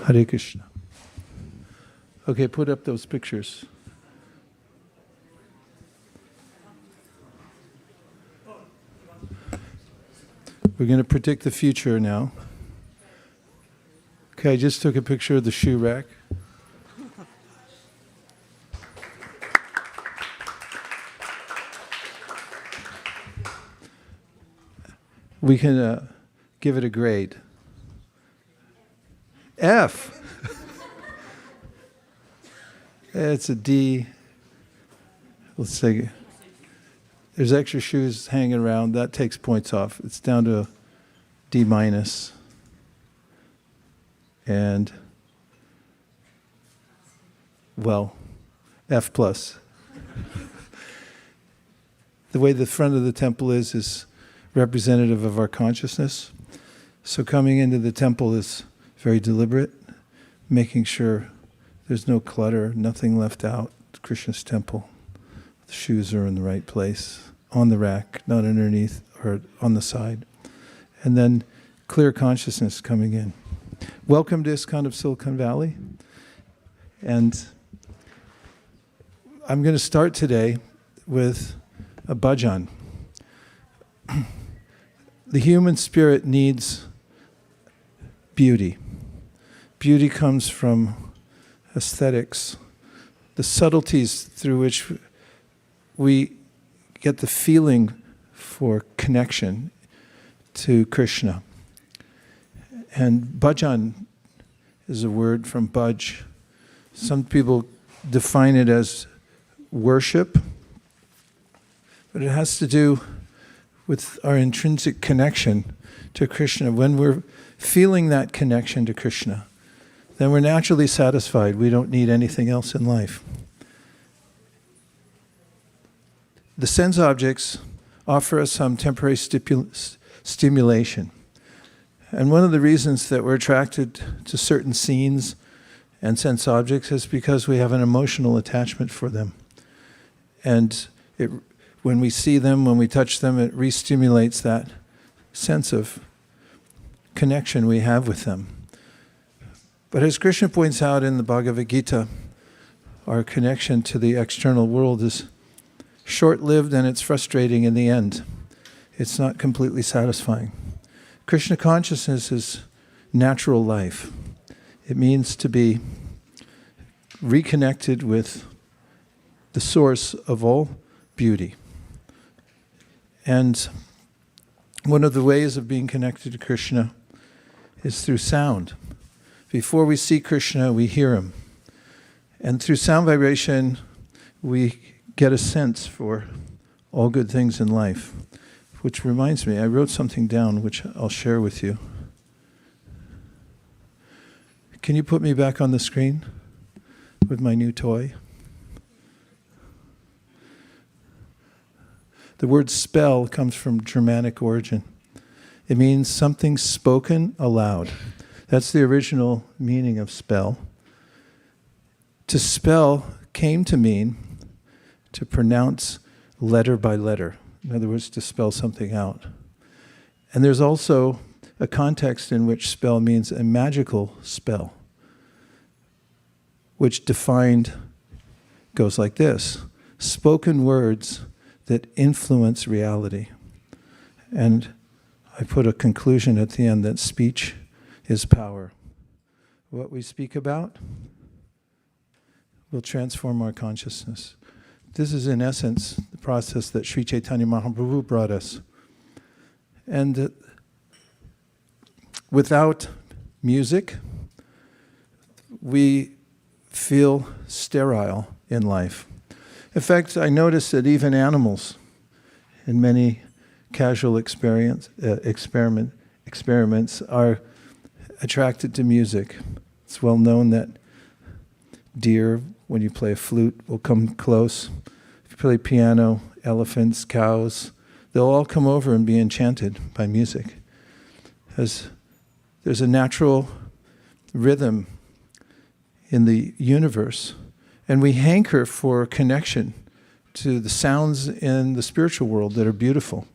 Hare Krishna. Okay, put up those pictures. We're going to predict the future now. Okay, I just took a picture of the shoe rack. We can give it a grade. F. It's a D. Let's say there's extra shoes hanging around. That takes points off. It's down to a D minus. And, well, F plus. The way the front of the temple is representative of our consciousness. So coming into the temple is very deliberate, making sure there's no clutter, nothing left out. Krishna's temple. The shoes are in the right place, on the rack, not underneath or on the side. And then clear consciousness coming in. Welcome to ISKCON of Silicon Valley. And I'm going to start today with a bhajan. The human spirit needs beauty. Beauty comes from aesthetics, the subtleties through which we get the feeling for connection to Krishna. And bhajan is a word from bhaj. Some people define it as worship, but it has to do with our intrinsic connection to Krishna. When we're feeling that connection to Krishna, then we're naturally satisfied. We don't need anything else in life. The sense objects offer us some temporary stimulation. And one of the reasons that we're attracted to certain scenes and sense objects is because we have an emotional attachment for them. And when we see them, when we touch them, it re-stimulates that sense of connection we have with them. But as Krishna points out in the Bhagavad Gita, our connection to the external world is short-lived and it's frustrating in the end. It's not completely satisfying. Krishna consciousness is natural life. It means to be reconnected with the source of all beauty. And one of the ways of being connected to Krishna is through sound. Before we see Krishna, we hear him. And through sound vibration, we get a sense for all good things in life. Which reminds me, I wrote something down which I'll share with you. Can you put me back on the screen with my new toy? The word spell comes from Germanic origin. It means something spoken aloud. That's the original meaning of spell. To spell came to mean to pronounce letter by letter. In other words, to spell something out. And there's also a context in which spell means a magical spell, which defined goes like this: spoken words that influence reality. And I put a conclusion at the end that speech is power. What we speak about will transform our consciousness. This is in essence the process that Sri Chaitanya Mahaprabhu brought us. And without music, we feel sterile in life. In fact, I noticed that even animals, in many casual experiments, are attracted to music. It's well known that deer, when you play a flute, will come close. If you play piano, elephants, cows, they'll all come over and be enchanted by music. As there's a natural rhythm in the universe, and we hanker for connection to the sounds in the spiritual world that are beautiful.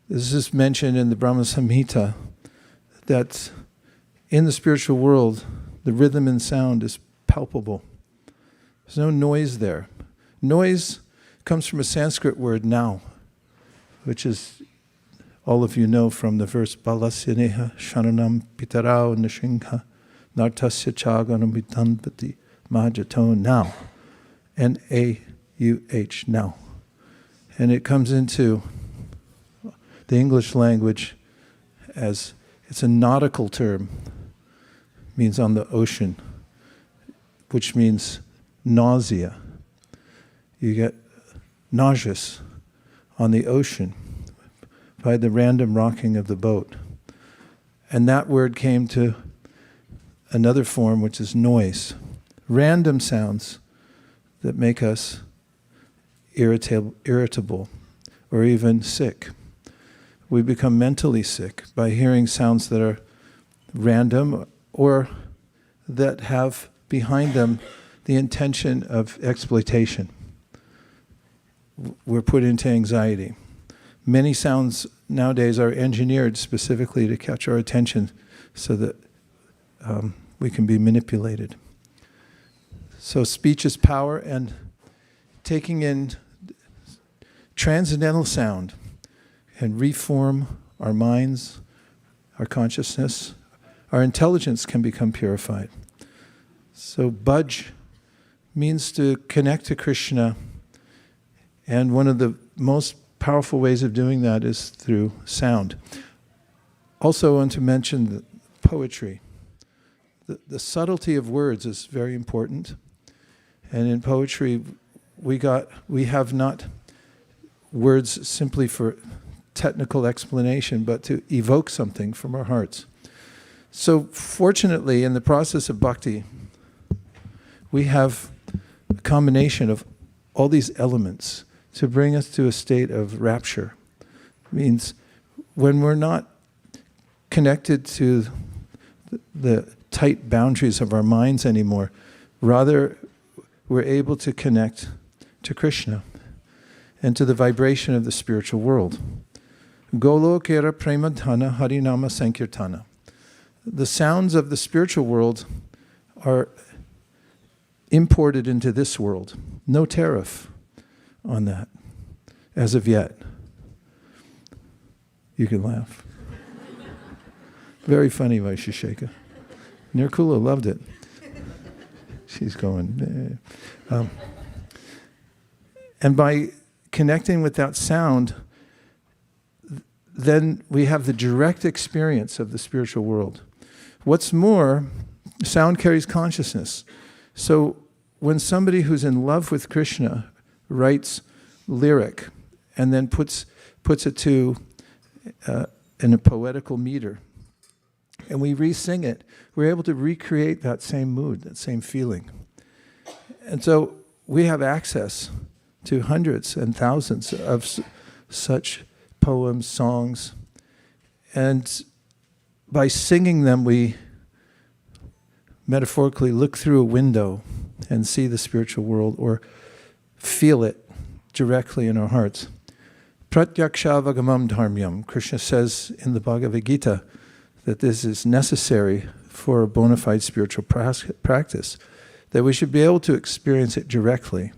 This is mentioned in the Brahma Samhita, that in the spiritual world, The rhythm and sound is palpable. There's no noise there. Noise comes from a Sanskrit word now, which is, all of you know from the verse Balasyaneha Shananam Pitarao Nishingha Nartasya Chaganam Vitanpati Mahajato now. N-A-U-H, now. And it comes into the English language as, it's a nautical term, means on the ocean, which means nausea. You get nauseous on the ocean by the random rocking of the boat. And that word came to another form, which is noise. Random sounds that make us irritable or even sick. We become mentally sick by hearing sounds that are random or that have behind them the intention of exploitation. We're put into anxiety. Many sounds nowadays are engineered specifically to catch our attention so that we can be manipulated. So speech is power, and taking in transcendental sound and reform our minds, our consciousness, our intelligence can become purified. So bhaj means to connect to Krishna, and one of the most powerful ways of doing that is through sound. Also, I want to mention the poetry. The subtlety of words is very important. And in poetry, we have not words simply for technical explanation, but to evoke something from our hearts. So fortunately, in the process of bhakti, we have a combination of all these elements to bring us to a state of rapture. It means when we're not connected to the tight boundaries of our minds anymore, rather we're able to connect to Krishna and to the vibration of the spiritual world. Golokera premadhana harinama sankirtana. The sounds of the spiritual world are imported into this world. No tariff on that, as of yet. You can laugh. Very funny, Vaisesika. Nirkula loved it. She's going, and by connecting with that sound, then we have the direct experience of the spiritual world. What's more, sound carries consciousness. So when somebody who's in love with Krishna writes lyric and then puts it to in a poetical meter, and we re-sing it, we're able to recreate that same mood, that same feeling. And so we have access to hundreds and thousands of such poems, songs, and by singing them, we metaphorically look through a window and see the spiritual world or feel it directly in our hearts. Pratyaksha-vagamam dharmyam. Krishna says in the Bhagavad Gita that this is necessary for a bona fide spiritual practice, that we should be able to experience it directly,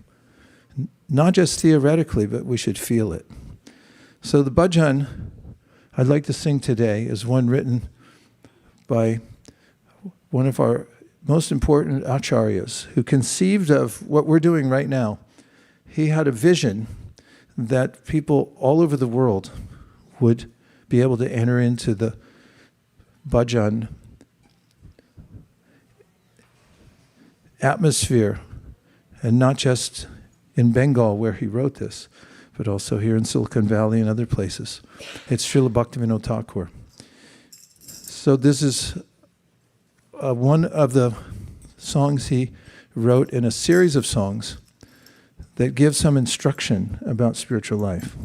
not just theoretically, but we should feel it. So the bhajan I'd like to sing today is one written by one of our most important acharyas who conceived of what we're doing right now. He had a vision that people all over the world would be able to enter into the bhajan atmosphere, and not just in Bengal where he wrote this, but also here in Silicon Valley and other places. It's Srila Bhaktivinoda Thakur. So this is one of the songs he wrote in a series of songs that give some instruction about spiritual life.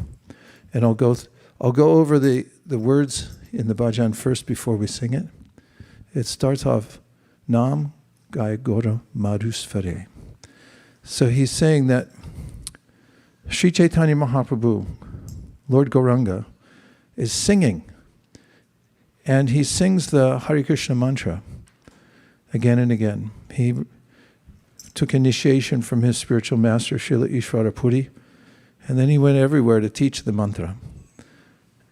And I'll go over the words in the bhajan first before we sing it. It starts off, Nam Gai Gora Madhusvare. So he's saying that Sri Chaitanya Mahaprabhu, Lord Gauranga, is singing. And he sings the Hare Krishna mantra. again and again. He took initiation from his spiritual master, Srila Ishvara Puri, and then he went everywhere to teach the mantra.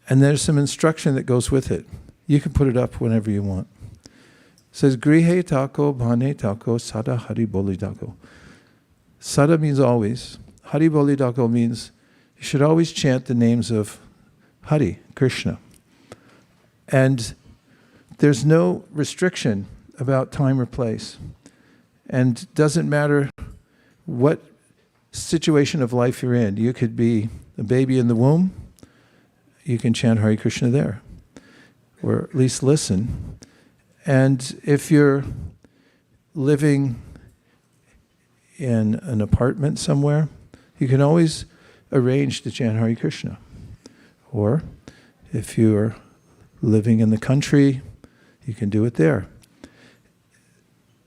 And there's some instruction that goes with it. You can put it up whenever you want. It says, Grihe tako, bhane tako, sada hari boli tako. Sada means always. Hari boli tako means you should always chant the names of Hari, Krishna. And there's no restriction about time or place. And doesn't matter what situation of life you're in. You could be a baby in the womb, you can chant Hare Krishna there, or at least listen. And if you're living in an apartment somewhere, you can always arrange to chant Hare Krishna. Or if you're living in the country, you can do it there.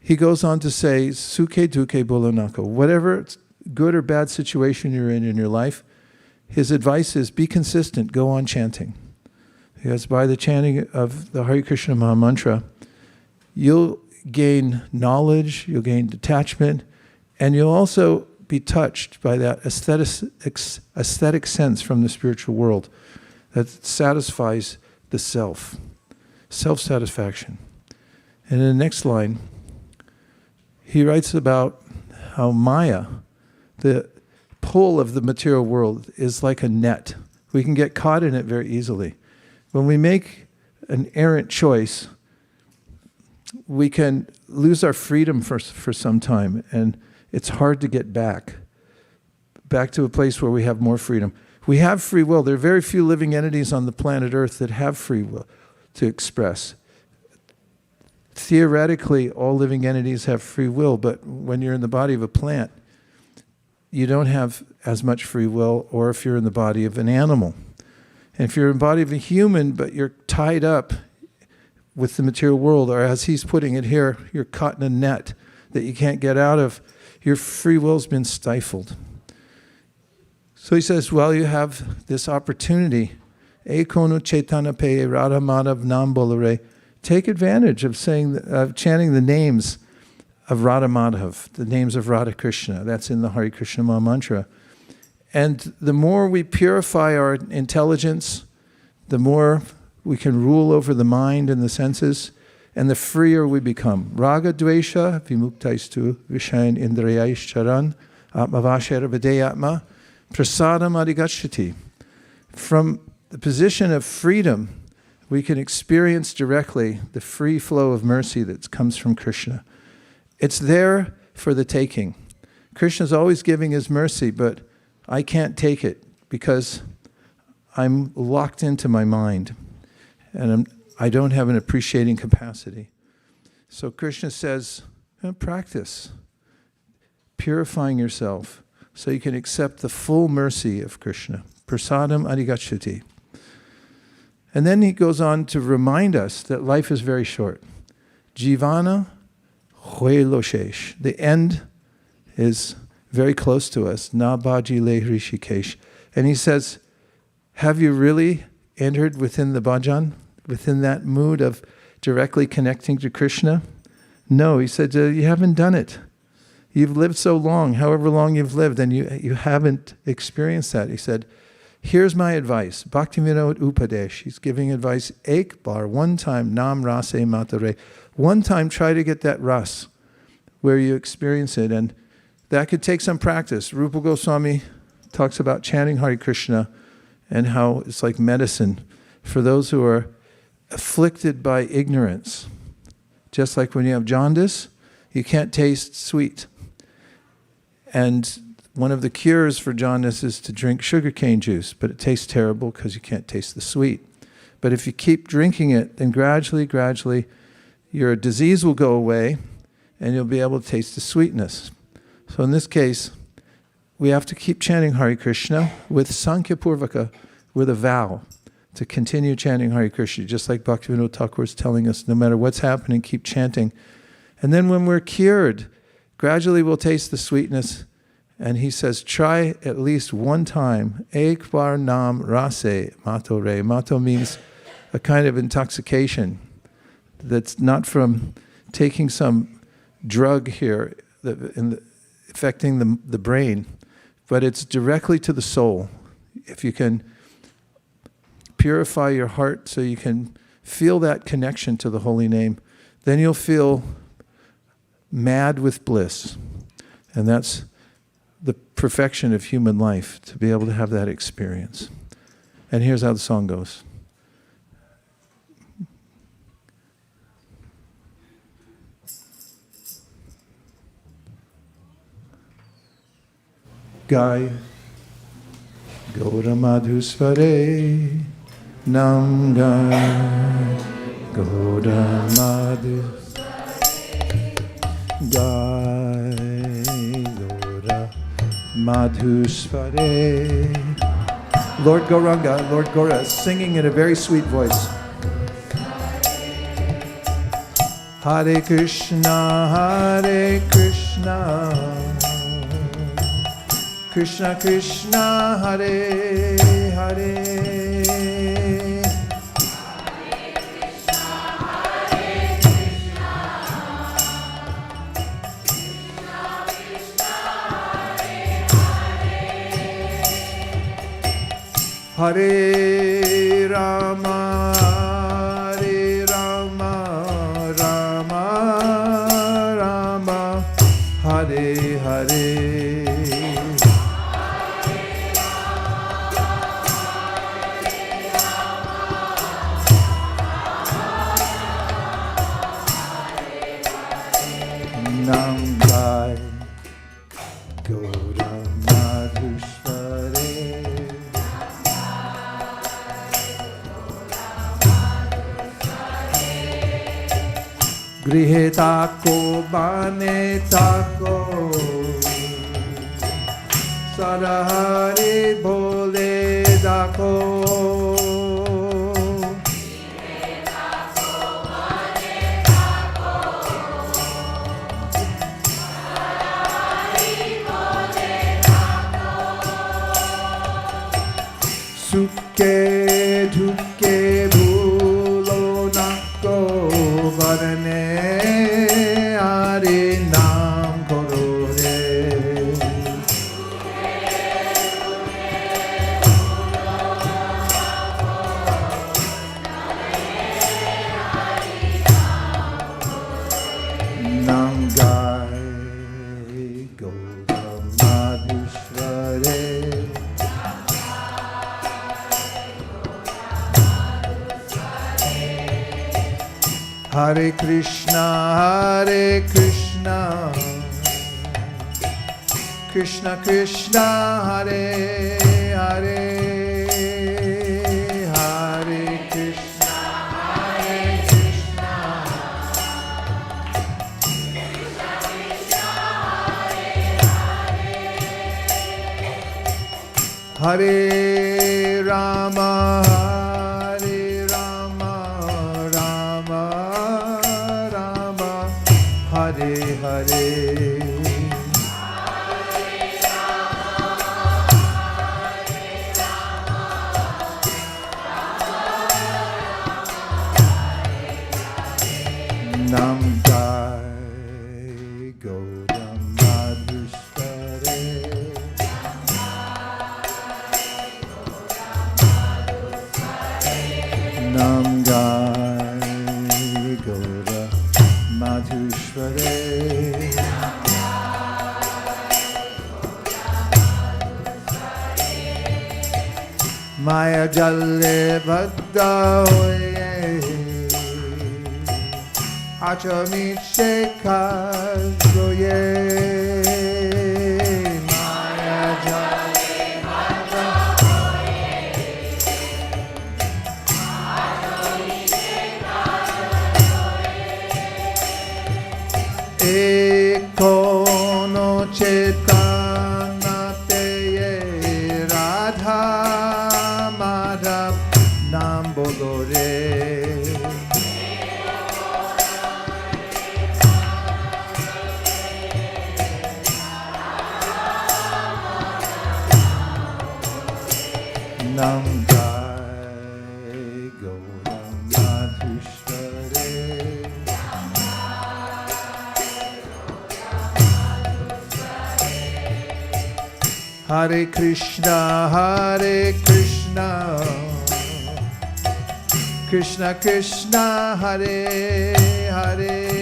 He goes on to say, Suke duke bolonako. Whatever good or bad situation you're in your life, his advice is be consistent, go on chanting. Because by the chanting of the Hare Krishna Maha Mantra, you'll gain knowledge, you'll gain detachment, and you'll also be touched by that aesthetic sense from the spiritual world that satisfies the self, self-satisfaction. And in the next line, he writes about how Maya, the pull of the material world, is like a net. We can get caught in it very easily. When we make an errant choice, we can lose our freedom for some time, and it's hard to get back to a place where we have more freedom. We have free will. There are very few living entities on the planet Earth that have free will to express. Theoretically, all living entities have free will, but when you're in the body of a plant, you don't have as much free will, or if you're in the body of an animal. And if you're in the body of a human, but you're tied up with the material world, or as he's putting it here, you're caught in a net that you can't get out of, your free will's been stifled. So he says, well, you have this opportunity. Ekono chetana pe radha madhav nam bolare. Take advantage of chanting the names of Radha Madhav, the names of Radha Krishna. That's in the Hare Krishna Maha Mantra. And the more we purify our intelligence, the more we can rule over the mind and the senses, and the freer we become. Raga dvesha vimuktaistu vishayan indriyais charan atmavashera vidayatma prasadam gacchati. From the position of freedom, we can experience directly the free flow of mercy that comes from Krishna. It's there for the taking. Krishna's always giving his mercy, but I can't take it because I'm locked into my mind and I don't have an appreciating capacity. So Krishna says, practice purifying yourself so you can accept the full mercy of Krishna. Prasadam adhigacchati. And then he goes on to remind us that life is very short. Jivana hoiloshesh. The end is very close to us. Na bhaji le hrishikesh. And he says, have you really entered within the bhajan, within that mood of directly connecting to Krishna? No, he said, you haven't done it. You've lived so long, however long you've lived, and you haven't experienced that. He said, here's my advice. Bhakti Vinod Upadesh. He's giving advice. Ek bar, one time, nam rase matare. One time, try to get that ras, where you experience it. And that could take some practice. Rupa Goswami talks about chanting Hare Krishna and how it's like medicine for those who are afflicted by ignorance. Just like when you have jaundice, you can't taste sweet. And one of the cures for jaundice is to drink sugarcane juice, but it tastes terrible because you can't taste the sweet. But if you keep drinking it, then gradually, your disease will go away and you'll be able to taste the sweetness. So in this case, we have to keep chanting Hare Krishna with Sankhya Purvaka, with a vow to continue chanting Hare Krishna, just like Bhaktivinoda Thakur is telling us, no matter what's happening, keep chanting. And then when we're cured, gradually we'll taste the sweetness. And he says, try at least one time. Ek bar nam rase mato re. Mato means a kind of intoxication that's not from taking some drug here affecting the brain, but it's directly to the soul. If you can purify your heart so you can feel that connection to the holy name, then you'll feel mad with bliss. And that's the perfection of human life, to be able to have that experience. And here's how the song goes. Gai Gaura Madhusvare Nam Gai Gaura Madhusvare Gai Gaura Madhusvare. Lord Gauranga, Lord Gaura, singing in a very sweet voice. Hare Krishna, Hare Krishna, Krishna Krishna, Hare Hare, Hare Rama, Hare Rama, Rama Rama, Hare Hare. Nam Gai Gaura Madhusvare Grihe tako bane tako Sarahari bole dako Suke dhuke bhulo nako varane are naam karo re. Nam Gai Gaura Madhusvare Hare Krishna, Hare Krishna, Krishna Krishna, Hare Hare, Hare Krishna, Hare Krishna, Krishna Krishna, Hare Hare, Hare Rama, Hare Rama, Rama Rama, Hare Hare. Nam Gai Gaura Madhusvare Nam Gai Gaura Madhusvare Maya Jalle Bhagda hoye Achamit Shekazoye Maya Jale Bhagda hoye Achamit Shekazoye Ekono Chetana Teye Radha Madhav Nam Bolore Nam Gai Gaura Madhusvare Hare Krishna, Hare Krishna, Krishna Krishna, Hare Hare.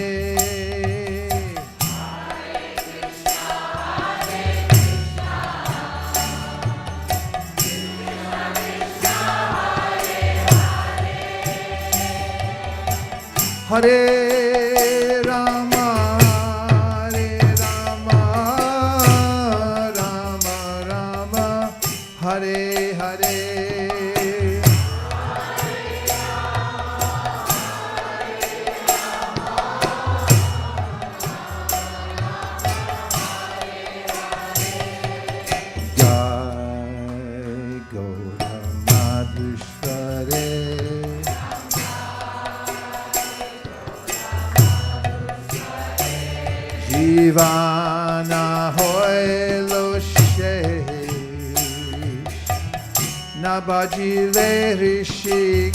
Hare Rama, Hare Rama, Rama Rama, Hare Hare. Jai Gauramadhishvare. Jivana hoy lo shesh, nabajile rishikesh.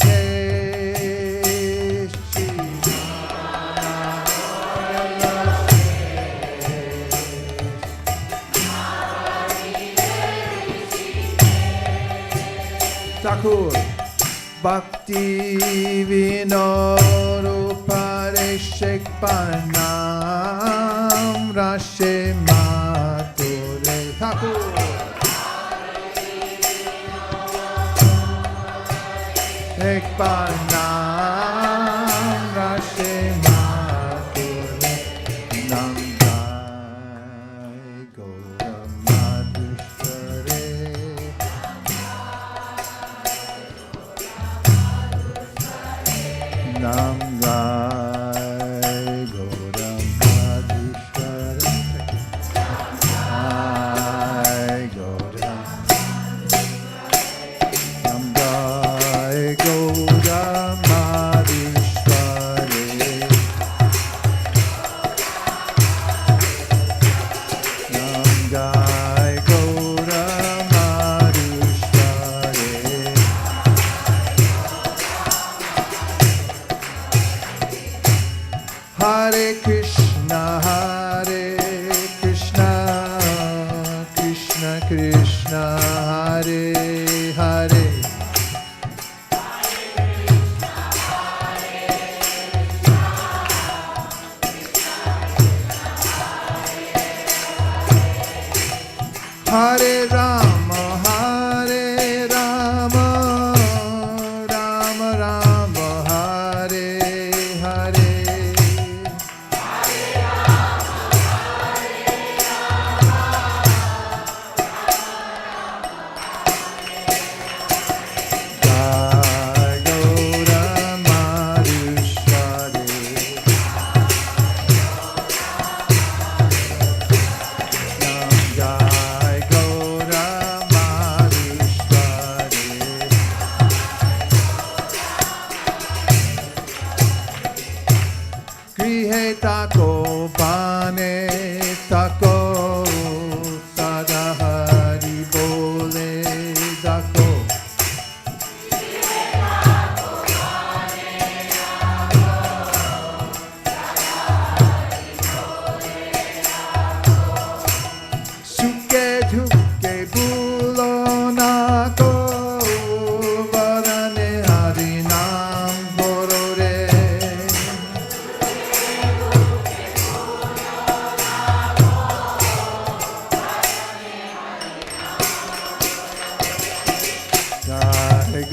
Jivana hoy lo shesh, nabajile rishikesh. Thakur, bhakti vinodupare shekpanam. Rashe Mature Thakur. Ekpanam Rashe Mature Namjai Gauramadhishvare. Namjai Hare Krishna, Hare Krishna, Krishna Krishna, Hare Hare. Hare Rama, Hare Rama, Rama Rama, Hare Hare. Tako bane tako sada hari bole dako. Suke duke bulo nako varane hari nam borore.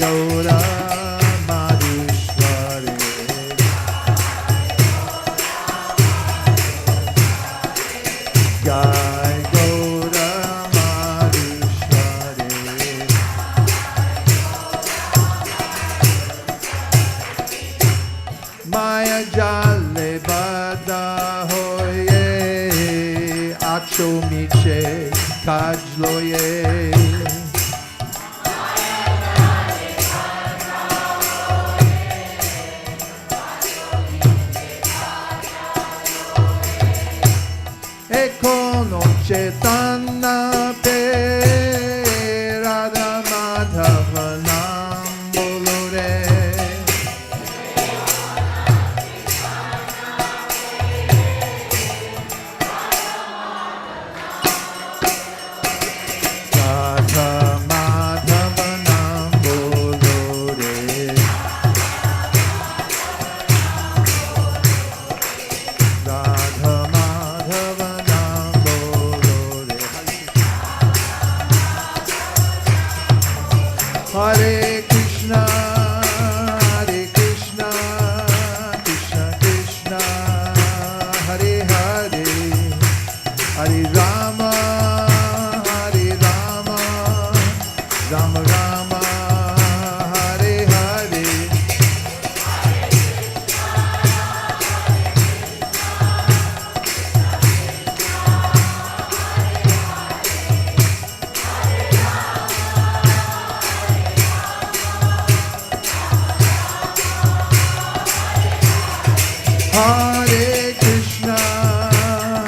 Gaura Madhishvare. Jai Gaura Madhishvare. Maya jale bada hoye, acho miche kajloye. Chaitanya pe Radha Madhava naam bolo re. Hare Rama, Hare Rama, Rama Rama, Hare Hare. Hare Krishna,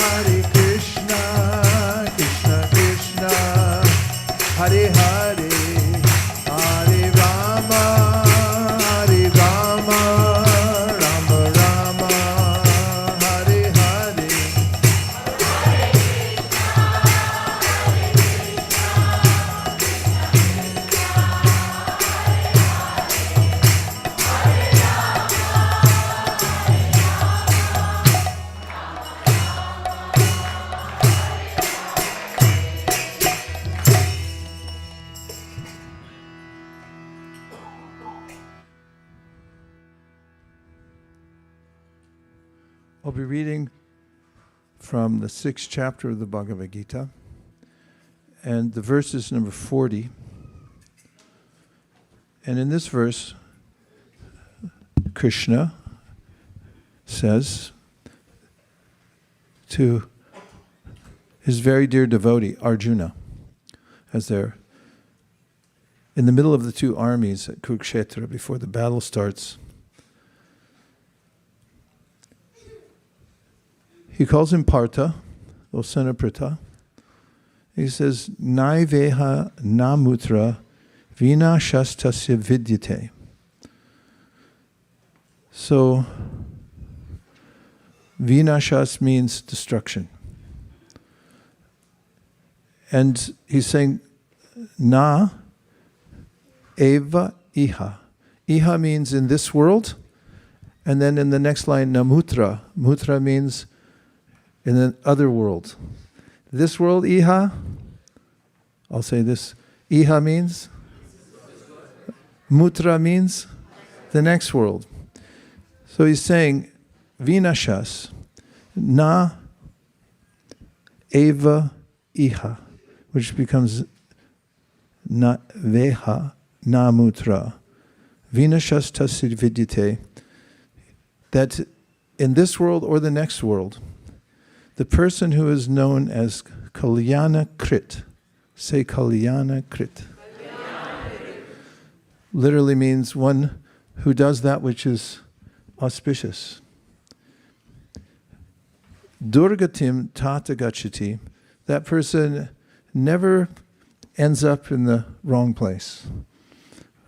Hare Krishna, Krishna Krishna, Hare Hare, Hare Rama, Hare Rama, Rama Rama, Hare Hare. I'll be reading from the 6th chapter of the Bhagavad Gita, and the verse is number 40. And in this verse, Krishna says to his very dear devotee, Arjuna, as they're in the middle of the two armies at Kurukshetra before the battle starts. He calls him Pārtha, O son of Pṛthā. He says, naiveha nāmutra vināśas tasya vidyate. So, vināśas means destruction. And he's saying, naiveha. Iha means in this world. And then in the next line, nāmutra. Mutra means in the other world. This world, iha, I'll say this, iha means, mutra means the next world. So he's saying, vināśas, na eva iha, which becomes naiveha, nāmutra, vināśas tasya vidyate, that in this world or the next world, the person who is known as kalyāṇa-kṛt, say kalyāṇa-kṛt, literally means one who does that which is auspicious. Durgatim tāta gacchati, that person never ends up in the wrong place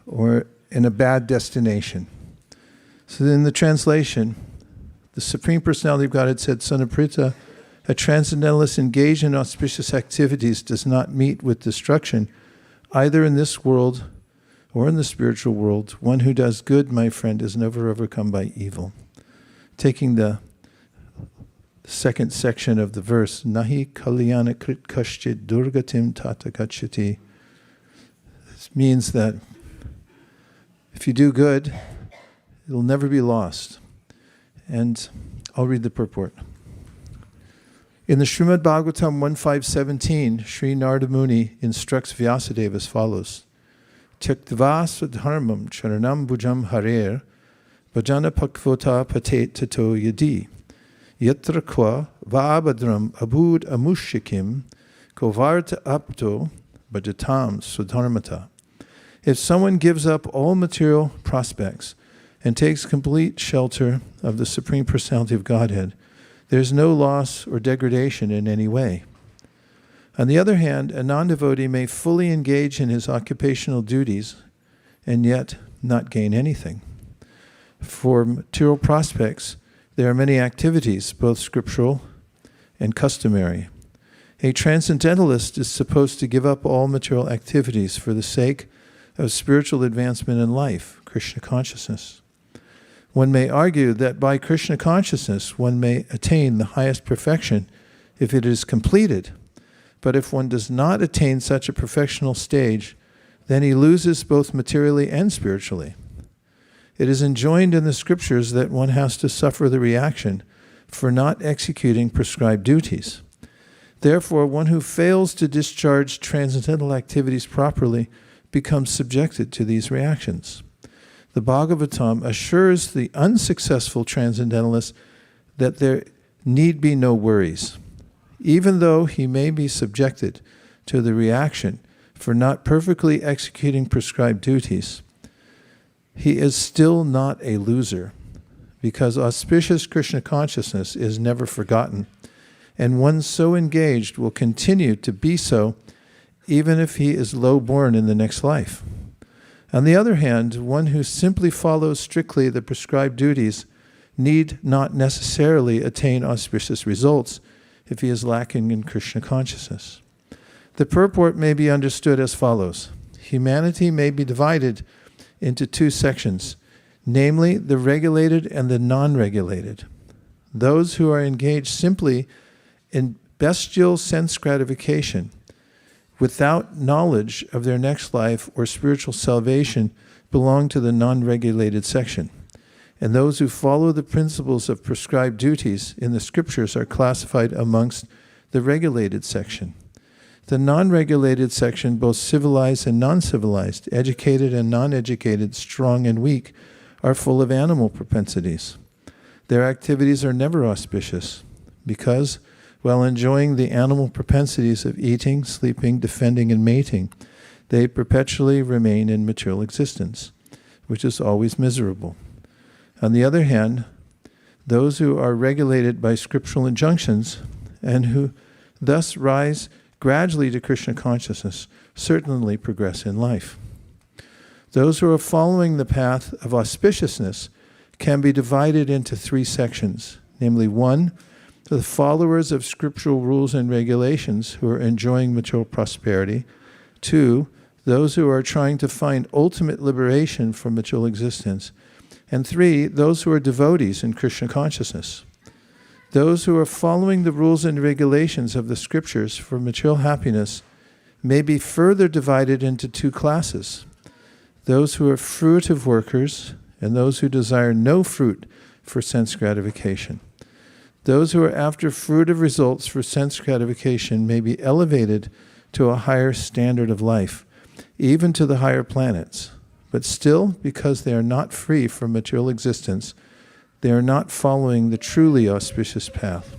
or in a bad destination. So in the translation, the Supreme Personality of Godhead said, Son of Pṛthā, a transcendentalist engaged in auspicious activities does not meet with destruction, either in this world or in the spiritual world. One who does good, my friend, is never overcome by evil. Taking the second section of the verse, nahi kalyāṇa-kṛt kaścid durgatim tāta gacchati. This means that if you do good, it'll never be lost. And I'll read the purport. In the śrī-bhagavān 1.5.17, Sri Narada Muni instructs Vyasadeva as follows. Tyaktva swadharmam charanam bhujam harer bhajana pakvota patet tato yadi yatra kwa vābhadram abud amushikim kovarta apto bhajatam swadharmata. If someone gives up all material prospects and takes complete shelter of the Supreme Personality of Godhead, there is no loss or degradation in any way. On the other hand, a non-devotee may fully engage in his occupational duties and yet not gain anything. For material prospects, there are many activities, both scriptural and customary. A transcendentalist is supposed to give up all material activities for the sake of spiritual advancement in life, Krishna consciousness. One may argue that by Krishna consciousness one may attain the highest perfection if it is completed. But if one does not attain such a perfectional stage, then he loses both materially and spiritually. It is enjoined in the scriptures that one has to suffer the reaction for not executing prescribed duties. Therefore, one who fails to discharge transcendental activities properly becomes subjected to these reactions. The Bhagavatam assures the unsuccessful transcendentalist that there need be no worries. Even though he may be subjected to the reaction for not perfectly executing prescribed duties, he is still not a loser, because auspicious Krishna consciousness is never forgotten, and one so engaged will continue to be so even if he is low-born in the next life. On the other hand, one who simply follows strictly the prescribed duties need not necessarily attain auspicious results if he is lacking in Krishna consciousness. The purport may be understood as follows. Humanity may be divided into two sections, namely the regulated and the non-regulated. Those who are engaged simply in bestial sense gratification without knowledge of their next life or spiritual salvation belong to the non-regulated section. And those who follow the principles of prescribed duties in the scriptures are classified amongst the regulated section. The non-regulated section, both civilized and non-civilized, educated and non-educated, strong and weak, are full of animal propensities. Their activities are never auspicious because, while enjoying the animal propensities of eating, sleeping, defending, and mating, they perpetually remain in material existence, which is always miserable. On the other hand, those who are regulated by scriptural injunctions and who thus rise gradually to Krishna consciousness certainly progress in life. Those who are following the path of auspiciousness can be divided into three sections, namely 1, the followers of scriptural rules and regulations who are enjoying material prosperity, 2, those who are trying to find ultimate liberation from material existence, and 3, those who are devotees in Krishna consciousness. Those who are following the rules and regulations of the scriptures for material happiness may be further divided into two classes. Those who are fruitive workers and those who desire no fruit for sense gratification. Those who are after fruitive results for sense gratification may be elevated to a higher standard of life, even to the higher planets. But still, because they are not free from material existence, they are not following the truly auspicious path.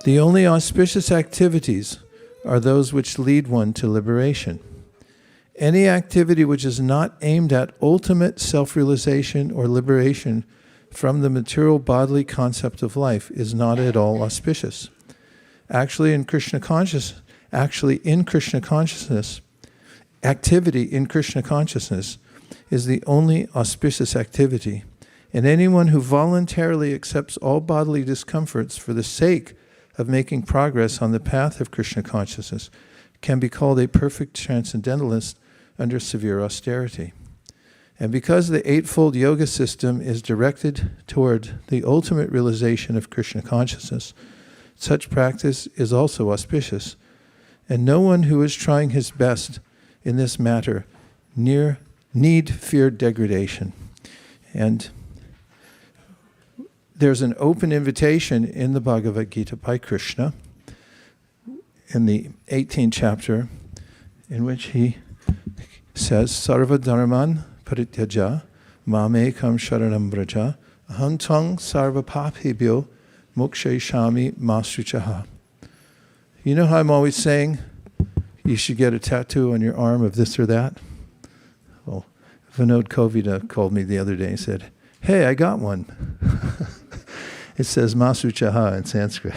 The only auspicious activities are those which lead one to liberation. Any activity which is not aimed at ultimate self-realization or liberation from the material bodily concept of life is not at all auspicious. Actually, in Krishna consciousness, activity in Krishna consciousness is the only auspicious activity. And anyone who voluntarily accepts all bodily discomforts for the sake of making progress on the path of Krishna consciousness can be called a perfect transcendentalist under severe austerity. And because the eightfold yoga system is directed toward the ultimate realization of Krishna consciousness, such practice is also auspicious. And no one who is trying his best in this matter need fear degradation. And there's an open invitation in the Bhagavad Gita by Krishna in the 18th chapter in which he says, Sarva dharman parityaja mamekam sharanam vraja aham tvang sarva papebhyo mokshayishami masruchaha. You know how I'm always saying you should get a tattoo on your arm of this or that? Well, Vinod Kovida called me the other day and said, hey, I got one. It says masruchaha in Sanskrit.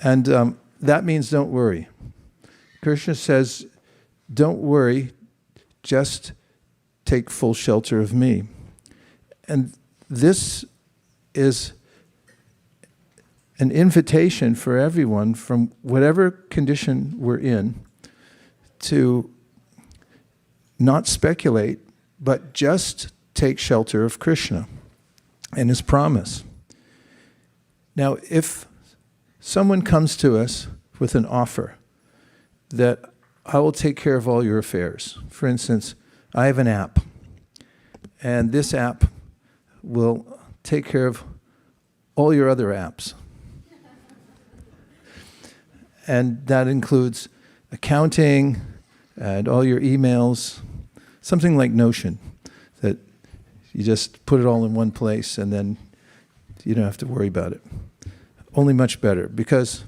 And that means don't worry. Krishna says, don't worry, just take full shelter of me. And this is an invitation for everyone from whatever condition we're in to not speculate, but just take shelter of Krishna and his promise. Now, if someone comes to us with an offer that I will take care of all your affairs. For instance, I have an app, and this app will take care of all your other apps. And that includes accounting and all your emails, something like Notion, that you just put it all in one place and then you don't have to worry about it. Only much better, because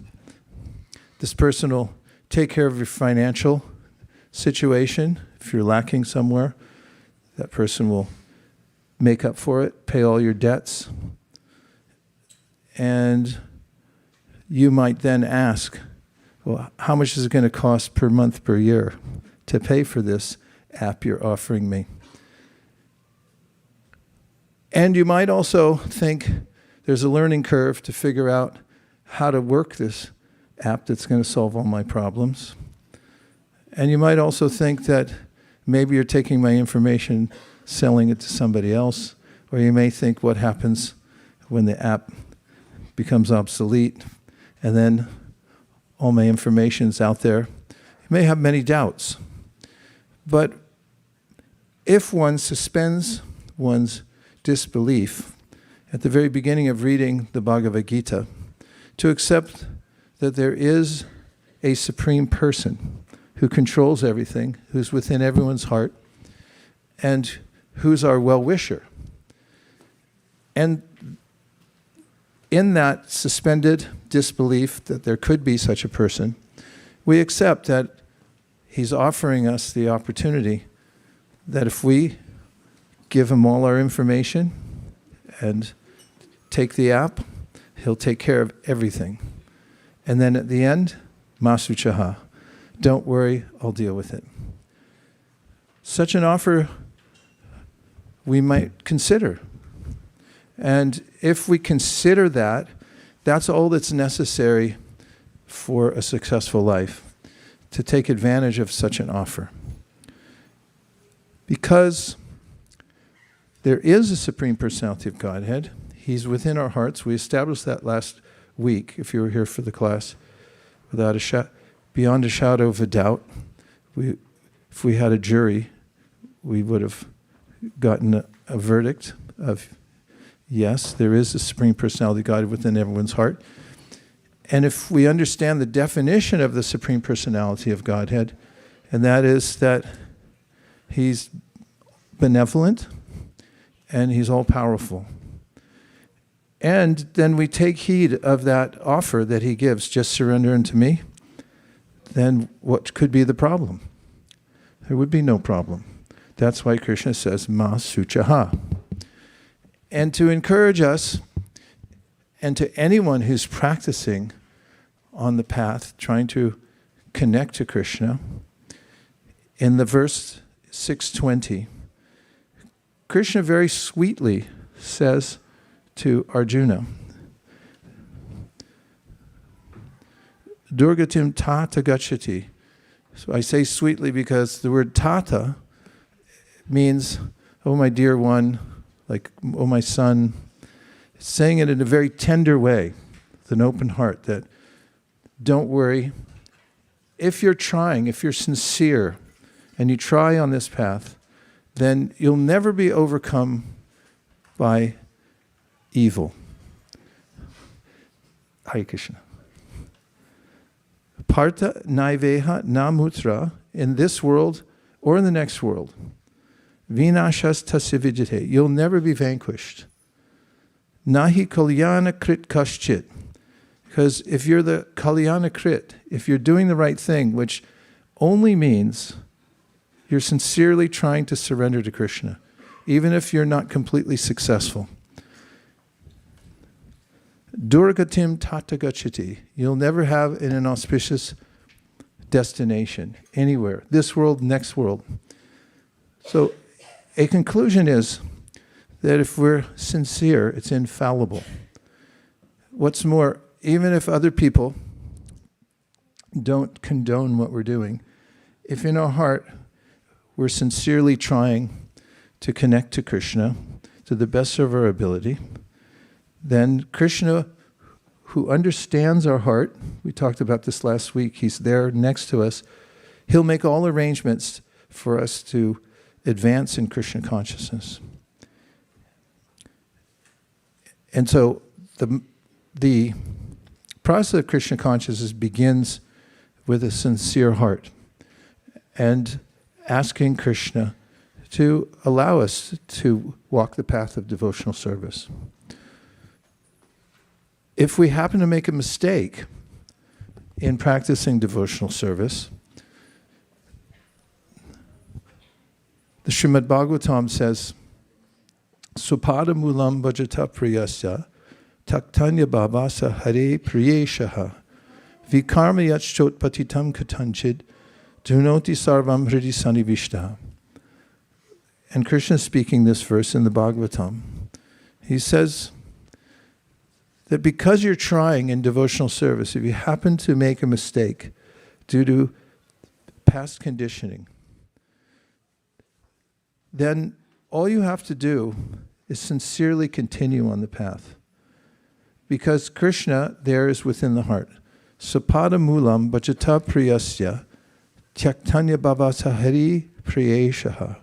this person will take care of your financial situation. If you're lacking somewhere, that person will make up for it, pay all your debts. And you might then ask, well, how much is it going to cost per month, per year to pay for this app you're offering me? And you might also think there's a learning curve to figure out how to work this app that's going to solve all my problems. And you might also think that maybe you're taking my information, selling it to somebody else, or you may think what happens when the app becomes obsolete and then all my information's out there. You may have many doubts. But if one suspends one's disbelief at the very beginning of reading the Bhagavad Gita, to accept that there is a supreme person who controls everything, who's within everyone's heart, and who's our well-wisher. And in that suspended disbelief that there could be such a person, we accept that he's offering us the opportunity that if we give him all our information and take the app, he'll take care of everything. And then at the end, maha, don't worry, I'll deal with it. Such an offer we might consider. And if we consider that, that's all that's necessary for a successful life, to take advantage of such an offer. Because there is a Supreme Personality of Godhead. He's within our hearts. We established that last week, if you were here for the class, beyond a shadow of a doubt. If we had a jury, we would have gotten a verdict of yes, there is a Supreme Personality of Godhead within everyone's heart. And if we understand the definition of the Supreme Personality of Godhead, and that is that he's benevolent and he's all-powerful. And then we take heed of that offer that he gives, just surrender unto me, then what could be the problem? There would be no problem. That's why Krishna says, ma suchaha. And to encourage us, and to anyone who's practicing on the path, trying to connect to Krishna, in the verse 620, Krishna very sweetly says to Arjuna, durgatim tāta gacchati. So I say sweetly because the word tāta means, oh my dear one, like, oh my son. It's saying it in a very tender way, with an open heart, that don't worry. If you're trying, if you're sincere, and you try on this path, then you'll never be overcome by evil. Hare Krishna. Pārtha, naiveha, nāmutra, in this world or in the next world. Vināśas tasya vidyate. You'll never be vanquished. Nahi kalyāṇa-kṛt kaścid. Because if you're the kalyāṇa-kṛt, if you're doing the right thing, which only means you're sincerely trying to surrender to Krishna, even if you're not completely successful. Durgatim tāta gacchati. You'll never have an auspicious destination anywhere. This world, next world. So a conclusion is that if we're sincere, it's infallible. What's more, even if other people don't condone what we're doing, if in our heart we're sincerely trying to connect to Krishna to the best of our ability, then Krishna, who understands our heart, we talked about this last week, he's there next to us, he'll make all arrangements for us to advance in Krishna consciousness. And so the process of Krishna consciousness begins with a sincere heart and asking Krishna to allow us to walk the path of devotional service. If we happen to make a mistake in practicing devotional service, the śrī-bhagavān says, Supada mulam bhajata priyasya taktanya bhavasa hare priyeshaha vikarma yachchot patitam katanchid dunoti sarvam hridi sanivishta. And Krishna is speaking this verse in the Bhagavatam. He says that because you're trying in devotional service, if you happen to make a mistake due to past conditioning, then all you have to do is sincerely continue on the path. Because Krishna there is within the heart. Sapada mulam bhajata priyasya tyaktanya bhavasa hari priyeshaha.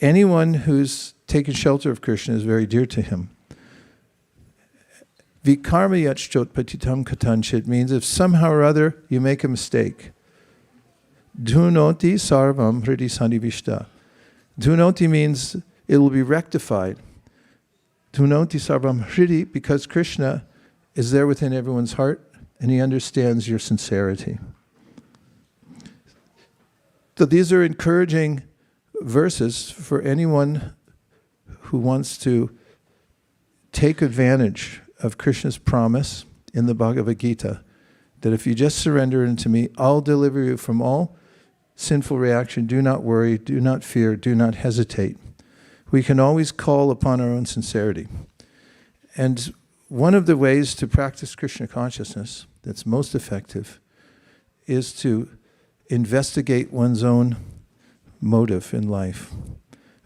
Anyone who's taken shelter of Krishna is very dear to him. Vikarma yachchot patitam katanchit means if somehow or other you make a mistake. Dunoti sarvam hridi sanivishta. Dunoti means it will be rectified. Dunoti sarvam hridi, because Krishna is there within everyone's heart and he understands your sincerity. So these are encouraging verses for anyone who wants to take advantage of Krishna's promise in the Bhagavad Gita that if you just surrender unto me, I'll deliver you from all sinful reaction. Do not worry, do not fear, do not hesitate. We can always call upon our own sincerity. And one of the ways to practice Krishna consciousness that's most effective is to investigate one's own motive in life.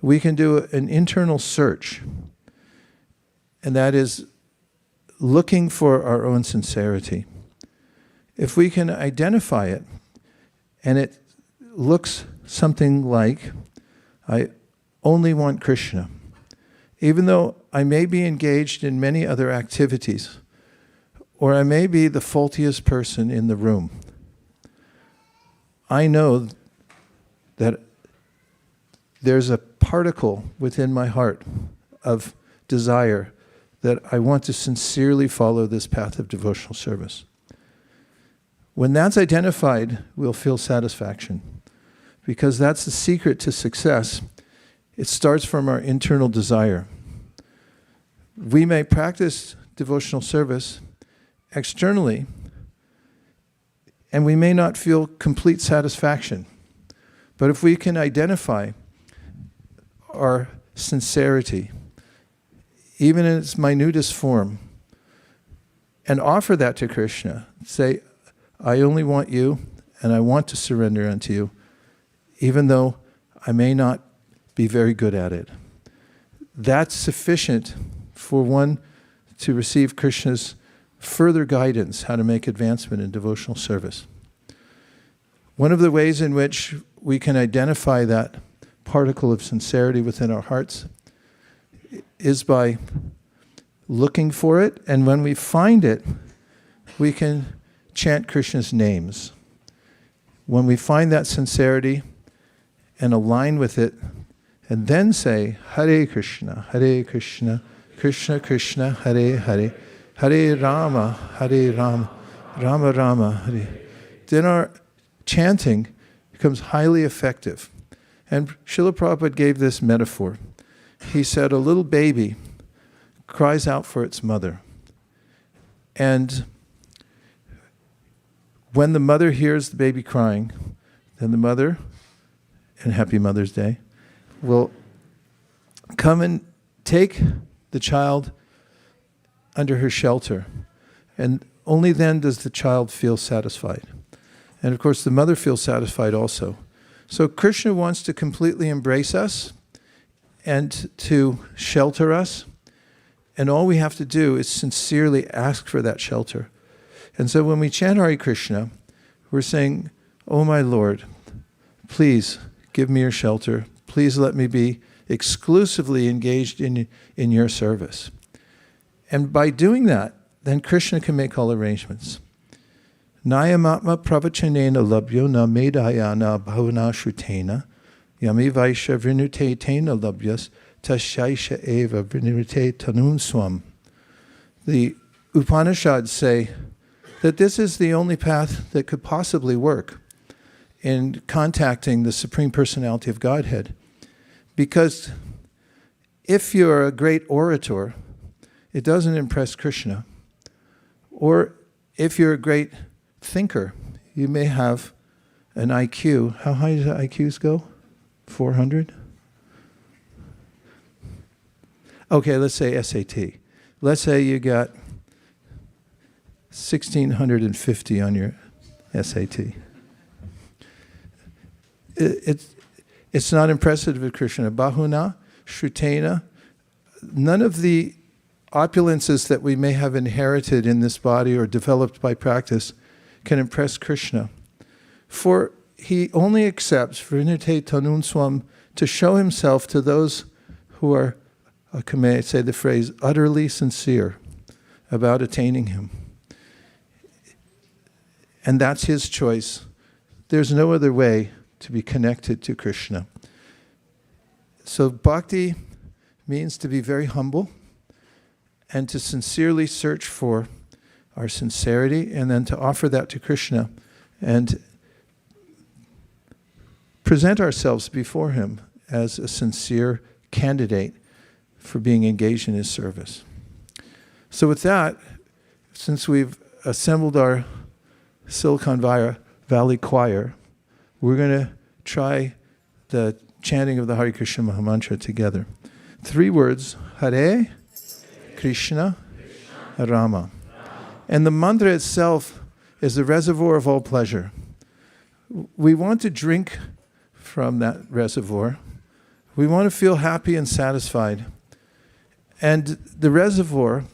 We can do an internal search, and that is looking for our own sincerity. If we can identify it, and it looks something like, I only want Krishna. Even though I may be engaged in many other activities, or I may be the faultiest person in the room, I know that there's a particle within my heart of desire that I want to sincerely follow this path of devotional service. When that's identified, we'll feel satisfaction, because that's the secret to success. It starts from our internal desire. We may practice devotional service externally, and we may not feel complete satisfaction. But if we can identify our sincerity, even in its minutest form, and offer that to Krishna, say, I only want you, and I want to surrender unto you, even though I may not be very good at it. That's sufficient for one to receive Krishna's further guidance how to make advancement in devotional service. One of the ways in which we can identify that particle of sincerity within our hearts is by looking for it, and when we find it, we can chant Krishna's names. When we find that sincerity and align with it, and then say, Hare Krishna, Krishna Krishna, Hare Hare, Hare Rama, Rama Rama, Hare. Then our chanting becomes highly effective. And Srila Prabhupada gave this metaphor. He said, a little baby cries out for its mother. And when the mother hears the baby crying, then the mother, and Happy Mother's Day, will come and take the child under her shelter. And only then does the child feel satisfied. And of course, the mother feels satisfied also. So Krishna wants to completely embrace us and to shelter us. And all we have to do is sincerely ask for that shelter. And so when we chant Hare Krishna, we're saying, oh my Lord, please give me your shelter. Please let me be exclusively engaged in your service. And by doing that, then Krishna can make all arrangements. Nayamatma pravachanena labhyo na medayana bhavana shrutena yami vaisha vrinute tena labhyas tasyaisha eva vrinute tanun swam. The Upanishads say that this is the only path that could possibly work in contacting the Supreme Personality of Godhead. Because if you're a great orator, it doesn't impress Krishna. Or if you're a great thinker, you may have an IQ. How high does the IQs go? 400? Okay, let's say SAT. Let's say you got 1,650 on your SAT. It's not impressive with Krishna. Bahuna, Shrutena, none of the opulences that we may have inherited in this body or developed by practice can impress Krishna. For he only accepts Vrinute Tanun Swam to show himself to those who are, may I say the phrase, utterly sincere about attaining him. And that's his choice. There's no other way to be connected to Krishna. So bhakti means to be very humble and to sincerely search for our sincerity and then to offer that to Krishna and present ourselves before him as a sincere candidate for being engaged in his service. So with that, since we've assembled our Silicon Valley Choir, we're going to try the chanting of the Hare Krishna Maha Mantra together. 3 words, Hare Krishna Rama. And the mantra itself is the reservoir of all pleasure. We want to drink from that reservoir. We want to feel happy and satisfied. And the reservoir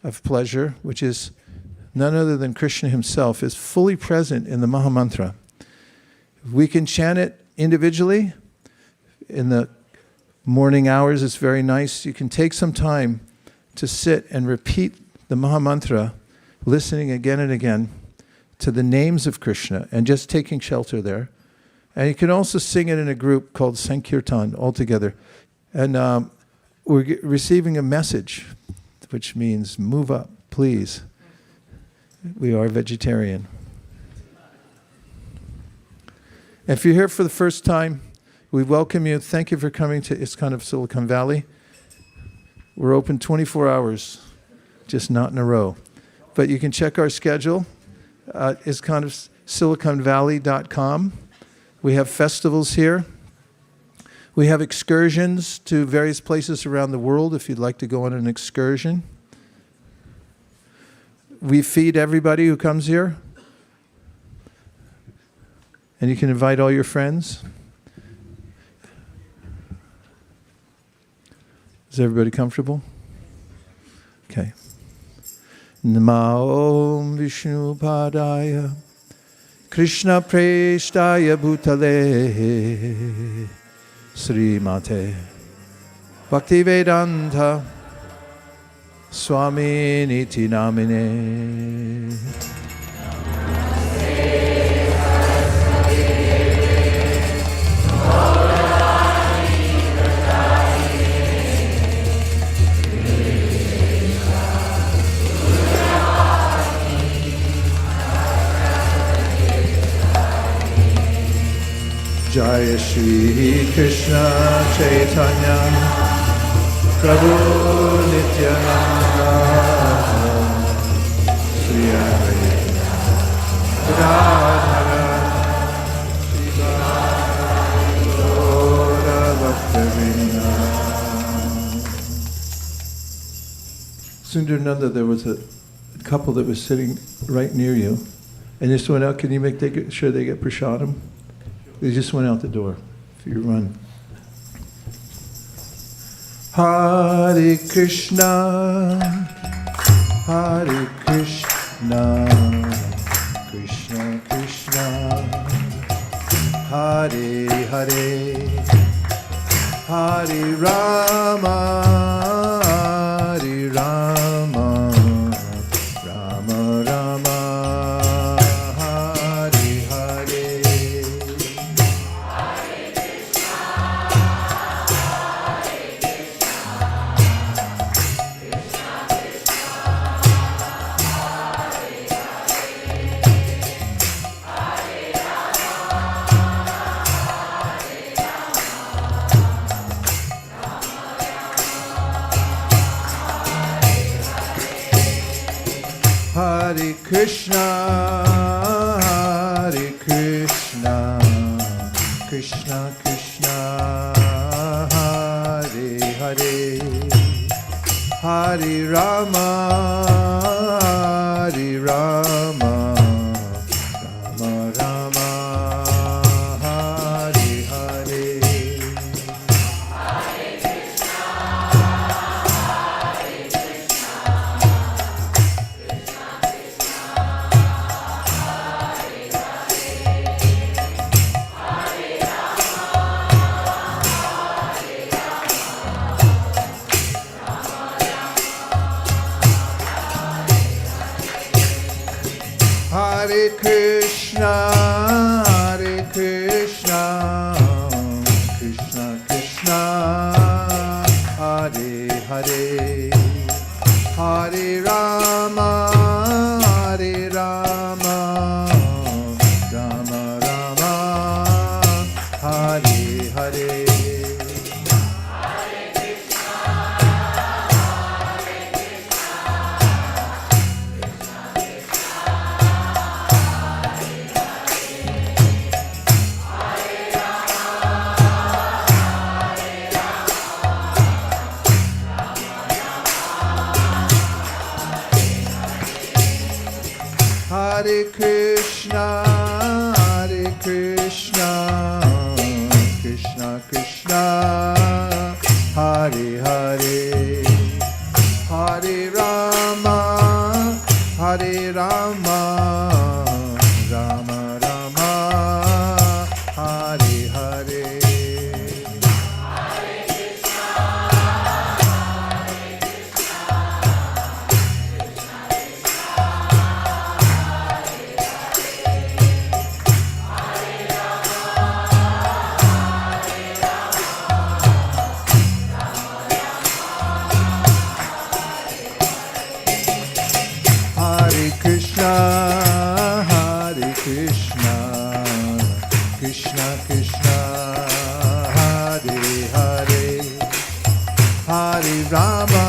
of pleasure, which is none other than Krishna himself, is fully present in the Maha Mantra. We can chant it individually. In the morning hours, it's very nice. You can take some time to sit and repeat the Maha Mantra, listening again and again to the names of Krishna and just taking shelter there. And you can also sing it in a group called Sankirtan all together. And we're receiving a message, which means move up, please. We are vegetarian. If you're here for the first time, we welcome you. Thank you for coming to ISKCON of Silicon Valley. We're open 24 hours, just not in a row. But you can check our schedule at ISKCONofSiliconValley.com. We have festivals here. We have excursions to various places around the world if you'd like to go on an excursion. We feed everybody who comes here. And you can invite all your friends. Is everybody comfortable? Okay. Namo Vishnu Padaya Krishna Preshtaya Bhutale Srimate Bhaktivedanta Swami Niti Namine. Jaya Shri Krishna Chaitanya Prabhu Nityananda Sri Advaita Gadadhara Srivasa Gaura Bhaktivinoda. Sundarananda, there was a couple that was sitting right near you, and just went out. Can you make sure they get prasadam? They just went out the door for your run. Hare Krishna, Hare Krishna, Krishna Krishna, Hare Hare, Hare Rama, Hare Rama, Rama Rama, Hare Krishna, Hare Krishna, Krishna Krishna, Hare Hare, Hare Rama, Hare Rama, Rama Rama, Hare Hare. Hare Krishna, Hare Krishna, Krishna Krishna, Hare Hare, Hare Rama, Hare Rama, Rama Rama, Hare Hare. Hare Krishna, Hare Krishna, Krishna Krishna, Hare Hare, Hare Rama, Hare Rama, Rama Rama, Hare Hare. Hare Krishna, Hare Krishna, Krishna Krishna, Hare Hare, Hare Rama,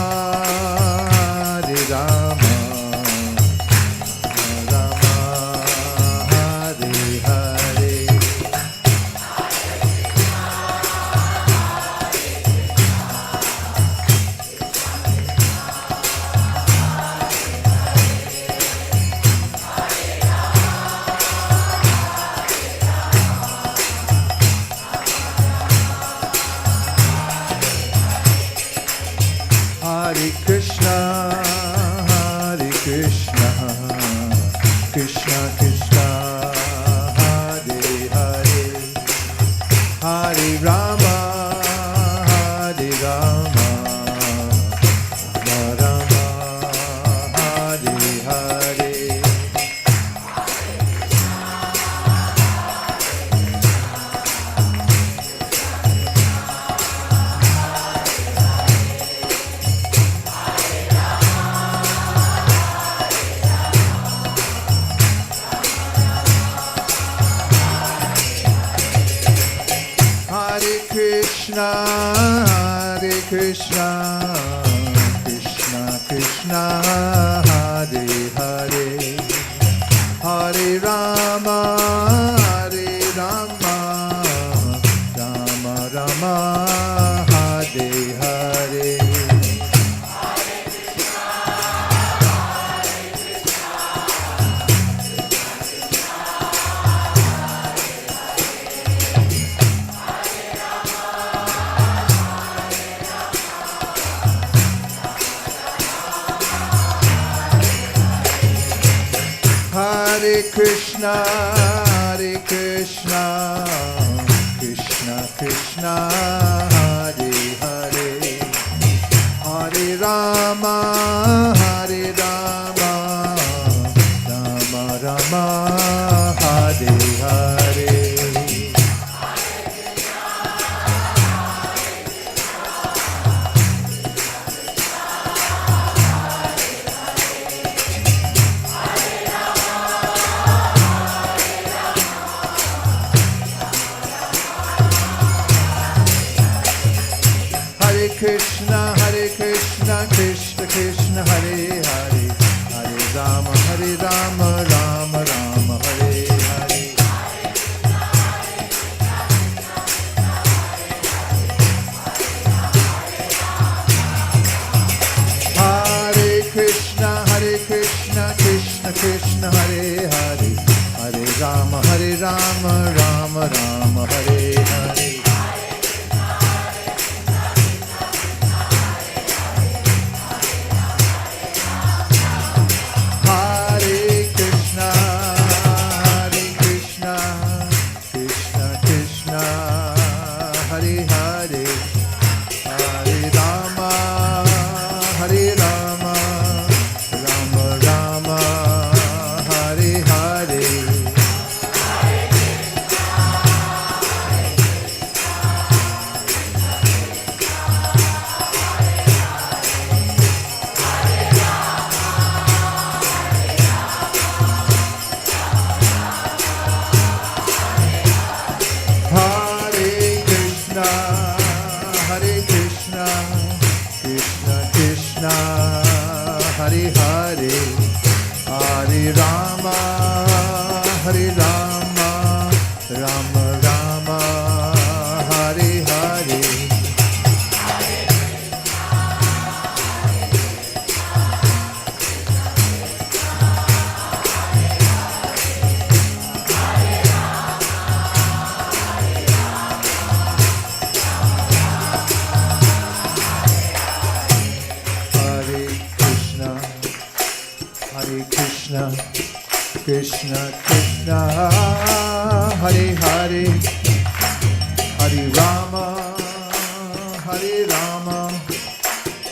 Hare Rama, Rama, Hare Hare. Hare Krishna, Hare Krishna, Krishna Krishna, Hare Hare, Hare Rama, Hare Rama, Rama Rama, Hare Hare. Hare Krishna, Hare Krishna, Krishna Krishna, Hare Hare, Hare Rama, Hare Rama, Rama Rama, Hare Hare. Hare Krishna, Hare Krishna, Krishna Krishna, Hare Hare, Hare Rama, Hare Rama, Rama Rama, Hare Hare. Krishna, Hare Krishna, Krishna Krishna, Hare Rama Hare Rama, Rama Rama Hare Hare. Krishna Krishna Hare Hare Hare Rama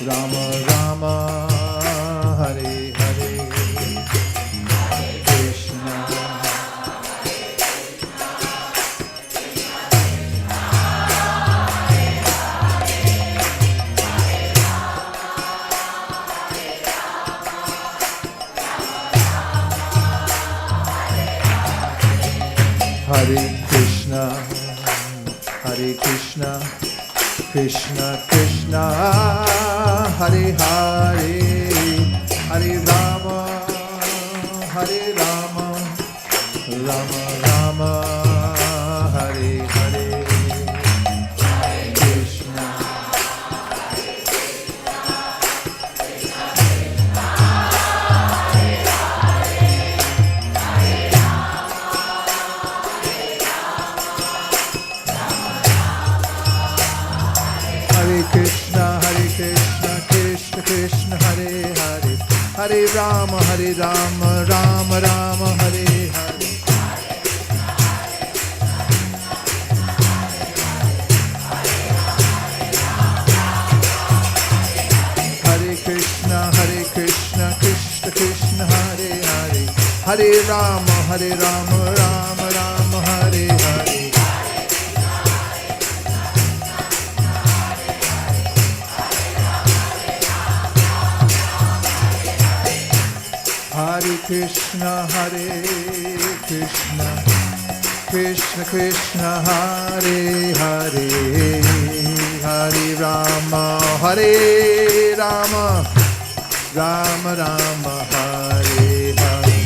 Rama Rama Hare Hare Krishna Hare Krishna Krishna Krishna Hare Hare Hare Rama Rama Rama Hare Hare Krishna Krishna Krishna Hare Hare Hare Rama Rama Rama Hare Hare Hare Krishna Krishna Krishna Hare Hare Hare Rama Rama Rama Hare Hare Hare Krishna Krishna Krishna Hare Hare Hare Rama Rama Rama Hare Hare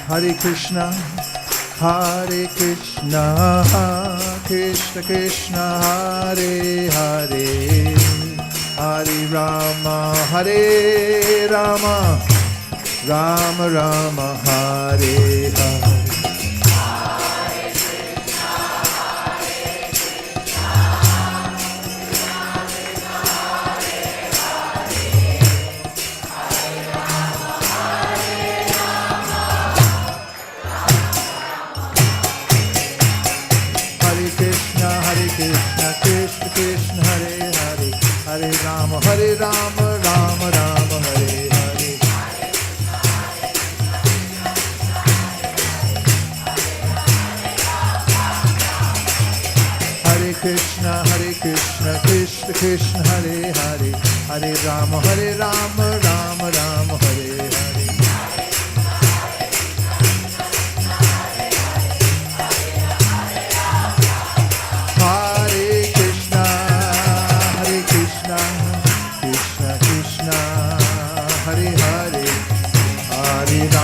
Hare Krishna Krishna Krishna Hare Hare Hare Rama Rama Rama Hare Hare Krishna Krishna Hare Hare Hare Rama Rama Rama Hare Hare Hare Krishna Krishna Krishna Hare Hare Hare Rama Rama Rama Hare Hare Hare Rama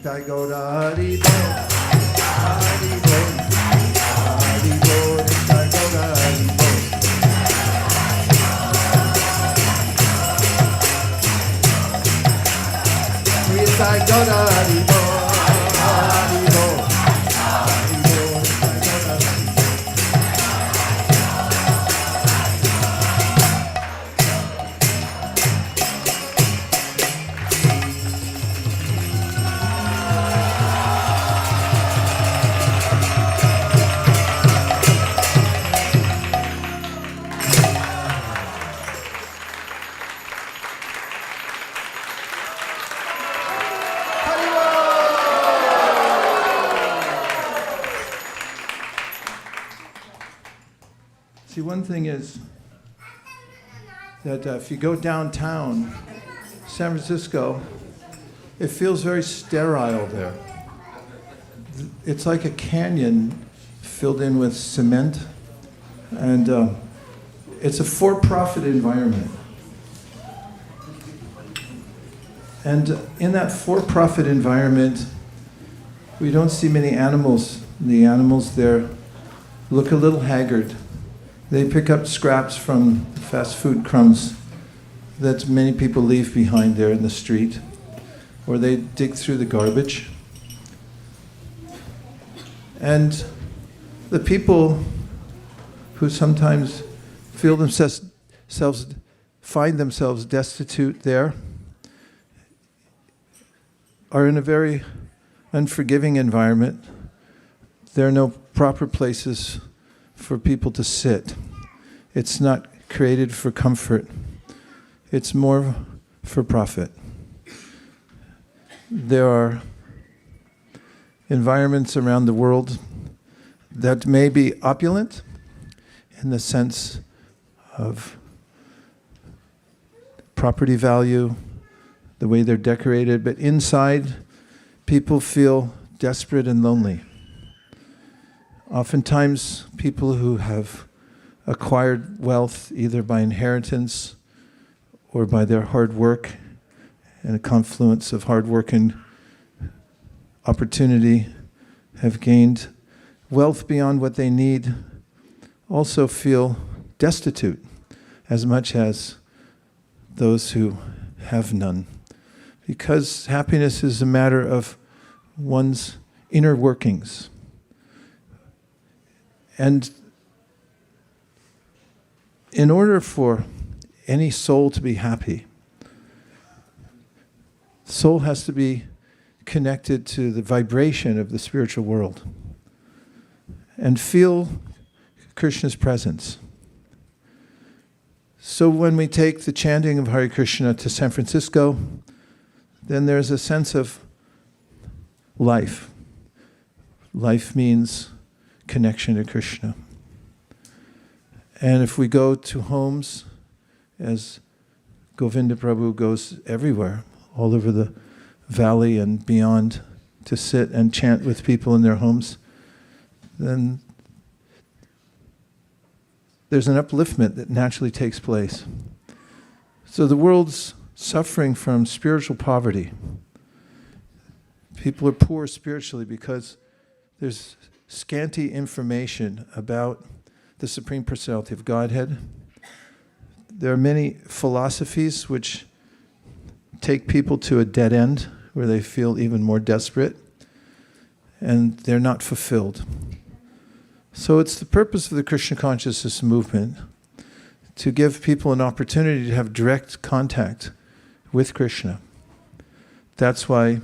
Nitai Gaura Hari Bo, Hari Bo, Hari Bo, Nitai Gaura Hari Bo. Nitai Gaura Hari Bo, Hari Bo, Hari Bo, Nitai Gaura Hari Bo. See, one thing is that if you go downtown, San Francisco, it feels very sterile there. It's like a canyon filled in with cement, and it's a for-profit environment. And in that for-profit environment, we don't see many animals. The animals there look a little haggard. They pick up scraps from fast food crumbs that many people leave behind there in the street, or they dig through the garbage. And the people who sometimes find themselves destitute there are in a very unforgiving environment. There are no proper places for people to sit. It's not created for comfort. It's more for profit. There are environments around the world that may be opulent in the sense of property value, the way they're decorated, but inside people feel desperate and lonely. Oftentimes, people who have acquired wealth either by inheritance or by their hard work and a confluence of hard work and opportunity have gained wealth beyond what they need, also feel destitute as much as those who have none. Because happiness is a matter of one's inner workings. And in order for any soul to be happy, the soul has to be connected to the vibration of the spiritual world and feel Krishna's presence. So when we take the chanting of Hare Krishna to San Francisco, then there's a sense of life. Life means connection to Krishna. And if we go to homes, as Govinda Prabhu goes everywhere, all over the valley and beyond, to sit and chant with people in their homes, then there's an upliftment that naturally takes place. So the world's suffering from spiritual poverty. People are poor spiritually because there's scanty information about the Supreme Personality of Godhead. There are many philosophies which take people to a dead end where they feel even more desperate and they're not fulfilled. So it's the purpose of the Krishna consciousness movement to give people an opportunity to have direct contact with Krishna. That's why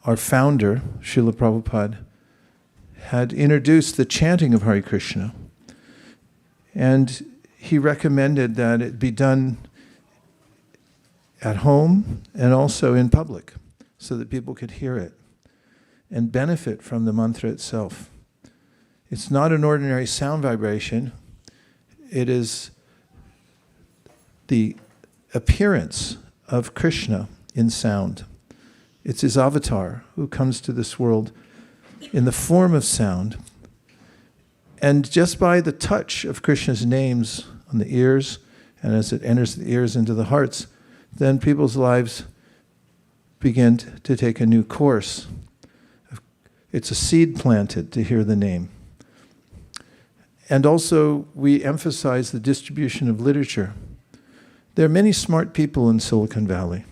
our founder, Srila Prabhupada, had introduced the chanting of Hare Krishna. And he recommended that it be done at home and also in public so that people could hear it and benefit from the mantra itself. It's not an ordinary sound vibration. It is the appearance of Krishna in sound. It's his avatar who comes to this world in the form of sound. And just by the touch of Krishna's names on the ears, and as it enters the ears into the hearts, then people's lives begin to take a new course. It's a seed planted to hear the name. And also, we emphasize the distribution of literature. There are many smart people in Silicon Valley,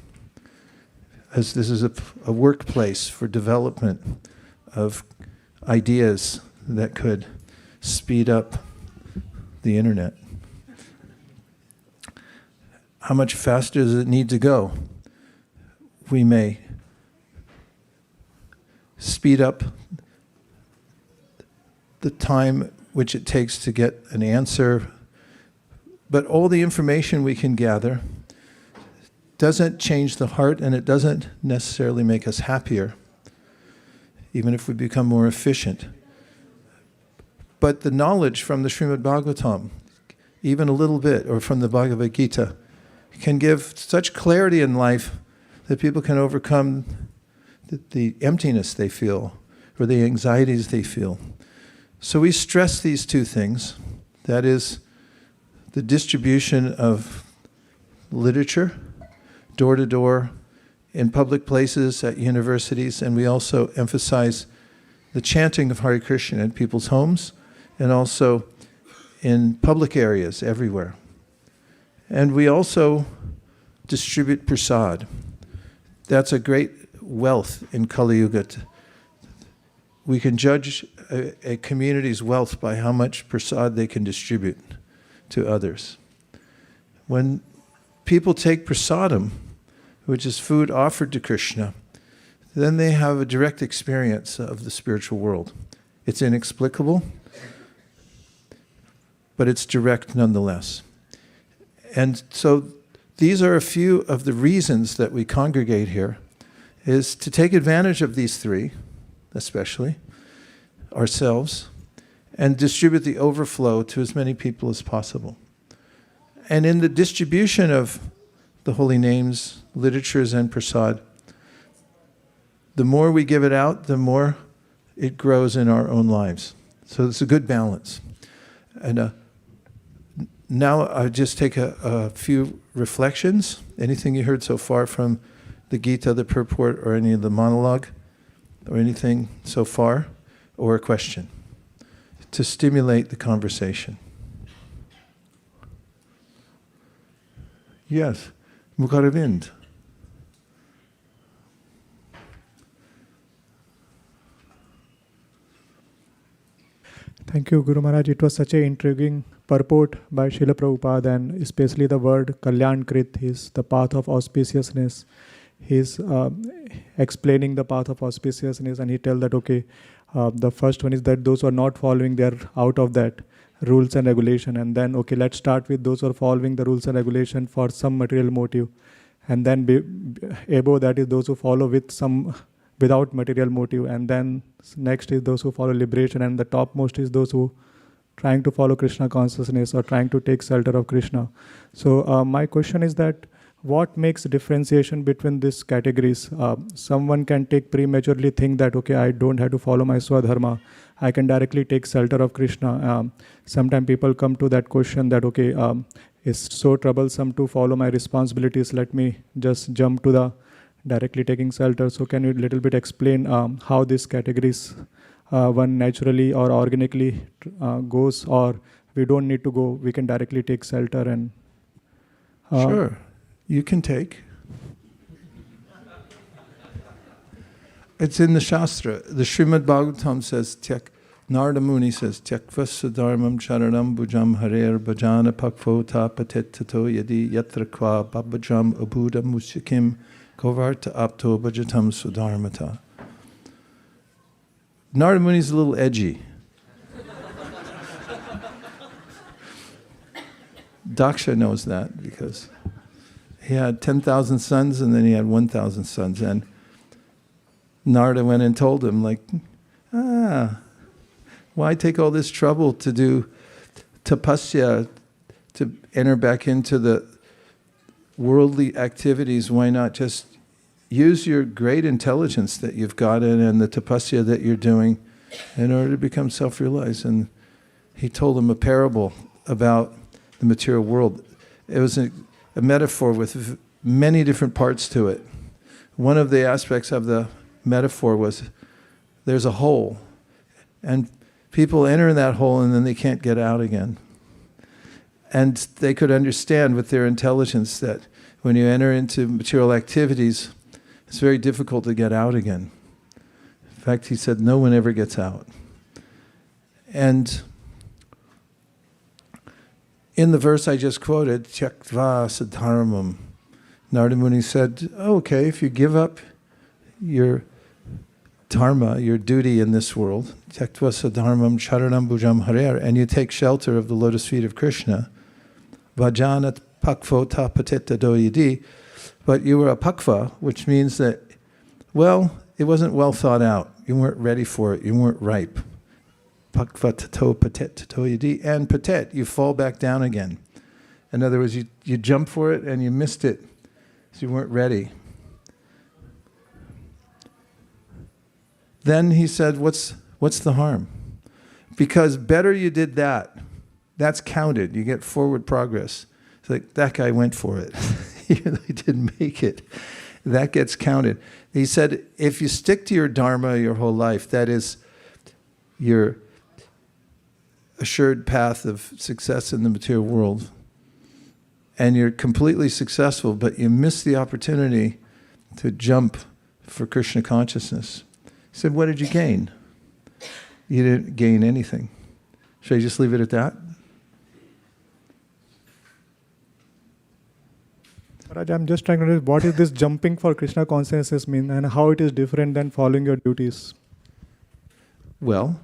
as this is a workplace for development of ideas that could speed up the internet. How much faster does it need to go? We may speed up the time which it takes to get an answer, but all the information we can gather doesn't change the heart, and it doesn't necessarily make us happier, even if we become more efficient. But the knowledge from the śrī-bhagavān, even a little bit, or from the Bhagavad Gita, can give such clarity in life that people can overcome the emptiness they feel or the anxieties they feel. So we stress these two things. That is the distribution of literature, door to door, in public places, at universities, and we also emphasize the chanting of Hare Krishna in people's homes and also in public areas everywhere. And we also distribute prasad. That's a great wealth in Kali Yuga. We can judge a community's wealth by how much prasad they can distribute to others. When people take prasadam, which is food offered to Krishna, then they have a direct experience of the spiritual world. It's inexplicable, but it's direct nonetheless. And so these are a few of the reasons that we congregate here, is to take advantage of these three, especially ourselves, and distribute the overflow to as many people as possible. And in the distribution of the holy names, literatures, and prasad, the more we give it out, the more it grows in our own lives. So it's a good balance. And now I'll just take a few reflections. Anything you heard so far from the Gita, the purport, or any of the monologue, or anything so far, or a question, to stimulate the conversation. Yes, Mukaravind. Thank you, Guru Maharaj. It was such an intriguing purport by Srila Prabhupada, and especially the word kalyāṇa-kṛt is the path of auspiciousness. He's explaining the path of auspiciousness, and he tells that, okay, the first one is that those who are not following, they're out of that rules and regulation. And then, okay, let's start with those who are following the rules and regulation for some material motive. And then above that is those who follow without material motive. And then next is those who follow liberation. And the topmost is those who trying to follow Krishna consciousness or trying to take shelter of Krishna. So my question is that what makes differentiation between these categories? Someone can take prematurely think that, okay, I don't have to follow my swadharma. I can directly take shelter of Krishna. Sometimes people come to that question that, okay, it's so troublesome to follow my responsibilities. Let me just jump to the directly taking shelter. So can you a little bit explain how these categories, one naturally or organically goes, or we don't need to go, we can directly take shelter and... Sure. You can take. It's in the Shastra. The śrī-bhagavān says, Narada Muni says, Tyakva sadharmam charanam bhujam harer bhajana pakvo tapatet tato yadi yatra kva babajam abhuda musyakim kovarta apto bhajatam sudharmata. Narada Muni is a little edgy. Daksha knows that because he had 10,000 sons and then he had 1,000 sons. And Narada went and told him, like, why take all this trouble to do tapasya, to enter back into the worldly activities? Why not just use your great intelligence that you've gotten and the tapasya that you're doing in order to become self-realized? And he told him a parable about the material world. It was a metaphor with many different parts to it. one of the aspects of the metaphor was there's a hole, and people enter in that hole and then they can't get out again. And they could understand with their intelligence that when you enter into material activities, it's very difficult to get out again. In fact, he said no one ever gets out. And in the verse I just quoted, tyaktva sadharmam, Narada Muni said, oh, okay, if you give up your dharma, your duty in this world, tyaktva sadharmam charanam bhujam harer, and you take shelter of the lotus feet of Krishna, vajanat pakvo ta patita doyidi, but you were a pakva, which means that, well, it wasn't well thought out. You weren't ready for it. You weren't ripe. Pakva tato patet doyidi, and patet, you fall back down again. In other words, you jump for it and you missed it, so you weren't ready. Then he said, what's the harm? Because better you did that. That's counted. You get forward progress. It's like, that guy went for it. Even though he didn't make it. That gets counted. He said, if you stick to your dharma your whole life, that is your assured path of success in the material world, and you're completely successful, but you miss the opportunity to jump for Krishna consciousness. He said, what did you gain? You didn't gain anything. Should I just leave it at that? Raj, I'm just trying to understand what is this jumping for Krishna consciousness mean, and how it is different than following your duties. Well,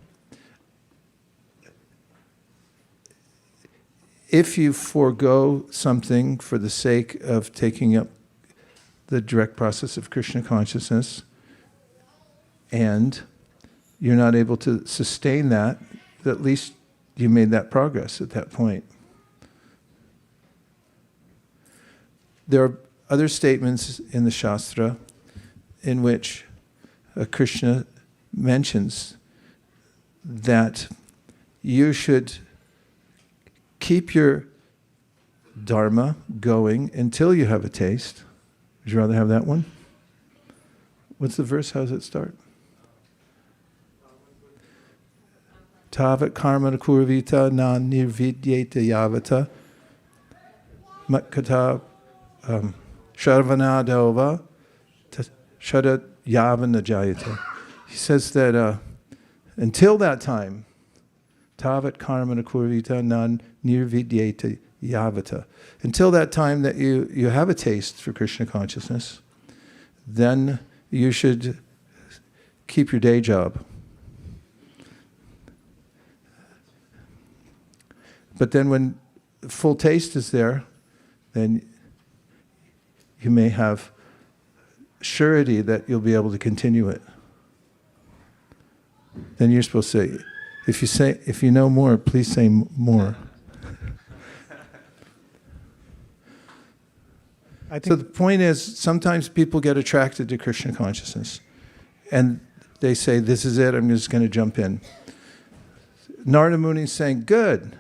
if you forego something for the sake of taking up the direct process of Krishna consciousness, and you're not able to sustain that, at least you made that progress at that point. There are other statements in the Shastra in which Krishna mentions that you should keep your dharma going until you have a taste. Would you rather have that one? What's the verse? How does it start? Tavat karma kurvita na vidyate yavata matkata sharvanadova shadat yavana jayata. He says that until that time, tavat karma kurvita na vidyate yavata. Until that time that you have a taste for Krishna consciousness, then you should keep your day job. But then when full taste is there, then you may have surety that you'll be able to continue it. Then you're supposed to say, if you know more, please say more. So the point is, sometimes people get attracted to Krishna consciousness, and they say, this is it, I'm just going to jump in. Narada Muni is saying, good,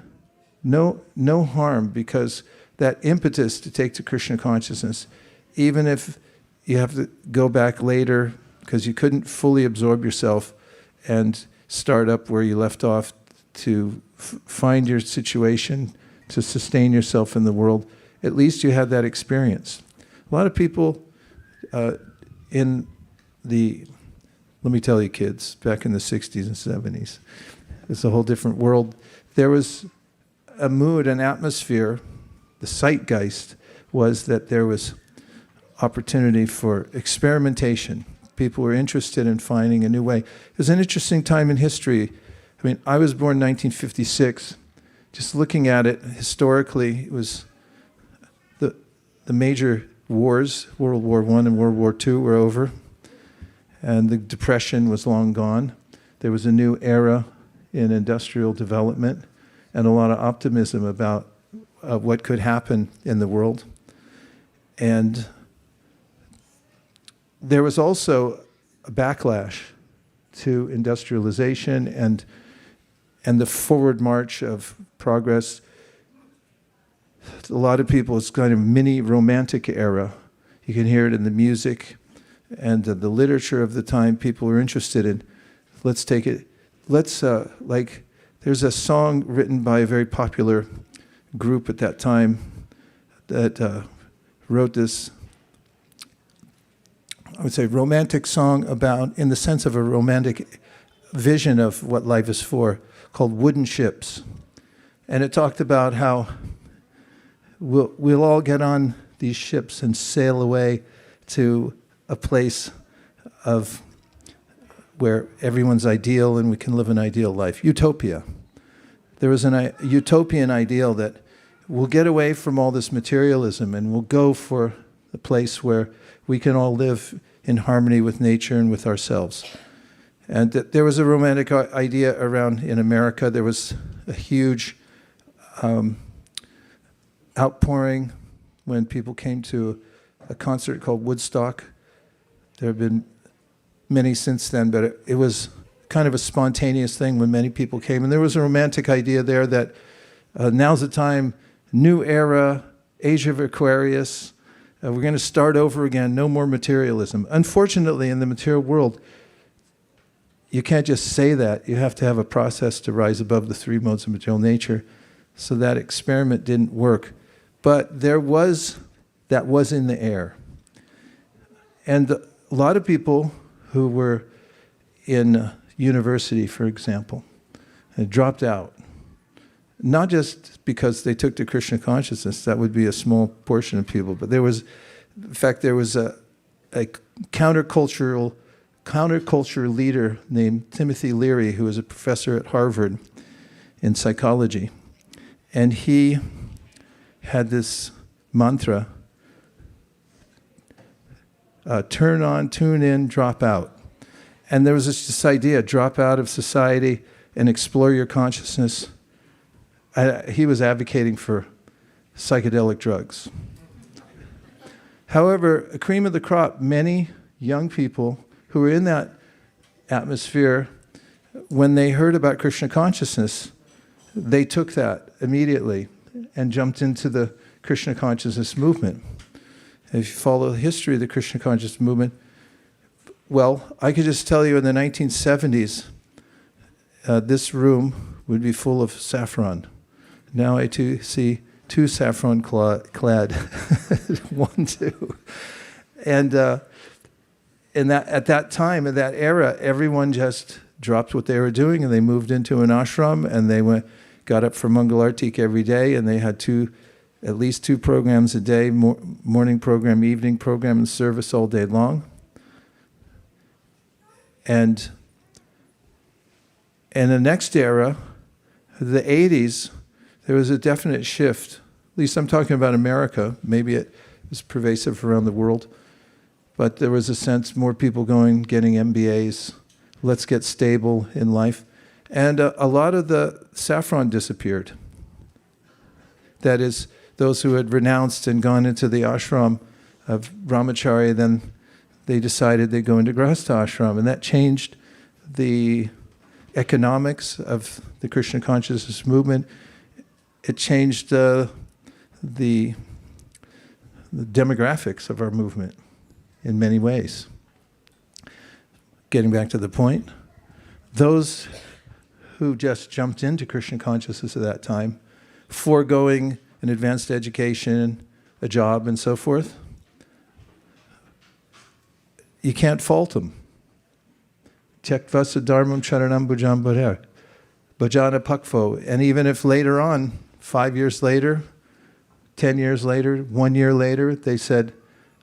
no harm, because that impetus to take to Krishna consciousness, even if you have to go back later because you couldn't fully absorb yourself and start up where you left off to find your situation, to sustain yourself in the world, at least you had that experience. A lot of people let me tell you kids, back in the 60s and 70s, it's a whole different world. There was a mood, an atmosphere, the zeitgeist was that there was opportunity for experimentation. People were interested in finding a new way. It was an interesting time in history. I mean, I was born in 1956. Just looking at it historically, it was the major wars, World War I and World War II were over, and the Depression was long gone. There was a new era in industrial development and a lot of optimism about what could happen in the world. And there was also a backlash to industrialization and the forward march of progress. A lot of people, it's kind of mini romantic era. You can hear it in the music. and the literature of the time people were interested in. Let's take it, there's a song written by a very popular group at that time that wrote this, I would say, romantic song about, in the sense of a romantic vision of what life is for, called Wooden Ships. And it talked about how we'll all get on these ships and sail away to a place of where everyone's ideal and we can live an ideal life. Utopia. There was a utopian ideal that we'll get away from all this materialism and we'll go for a place where we can all live in harmony with nature and with ourselves. And there was a romantic idea around in America. There was a huge outpouring when people came to a concert called Woodstock. There have been many since then, but it was kind of a spontaneous thing when many people came. And there was a romantic idea there that now's the time, new era, age of Aquarius, we're going to start over again, no more materialism. Unfortunately, in the material world, you can't just say that. You have to have a process to rise above the three modes of material nature. So that experiment didn't work. But that was in the air. And a lot of people who were in university, for example, had dropped out. Not just because they took to Krishna consciousness, that would be a small portion of people, but there was a counterculture leader named Timothy Leary, who was a professor at Harvard in psychology. And he had this mantra, turn on, tune in, drop out. And there was this idea, drop out of society and explore your consciousness. He was advocating for psychedelic drugs. However, a cream of the crop, many young people who were in that atmosphere, when they heard about Krishna consciousness, they took that immediately and jumped into the Krishna consciousness movement. If you follow the history of the Krishna consciousness movement, well, I could just tell you in the 1970s, this room would be full of saffron. Now I see two saffron clad, one, two. And at that time, in that era, everyone just dropped what they were doing and they moved into an ashram and they got up for Mangal Artik every day and they had at least two programs a day, morning program, evening program, and service all day long. And in the next era, the 80s, there was a definite shift. At least I'm talking about America. Maybe it was pervasive around the world. But there was a sense more people getting MBAs. Let's get stable in life. And a lot of the saffron disappeared. That is, those who had renounced and gone into the ashram of brahmacharya, then they decided they'd go into grahastha ashram. And that changed the economics of the Krishna consciousness movement. It changed the demographics of our movement in many ways. Getting back to the point, those who just jumped into Krishna consciousness at that time, foregoing an advanced education, a job, and so forth, you can't fault them. Tyaktva dharmam charanam bhujam bharer, bhajana pakvo. And even if later on, 5 years later, 10 years later, 1 year later, they said,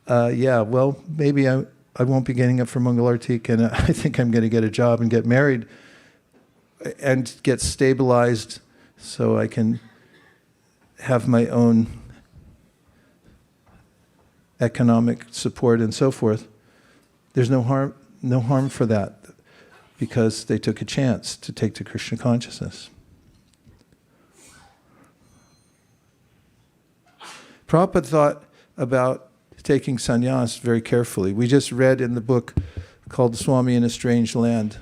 maybe I won't be getting up for Mangal Artik and I think I'm going to get a job and get married and get stabilized so I can have my own economic support and so forth. There's no harm for that because they took a chance to take to Krishna consciousness. Prabhupada thought about taking sannyas very carefully. We just read in the book called Swami in a Strange Land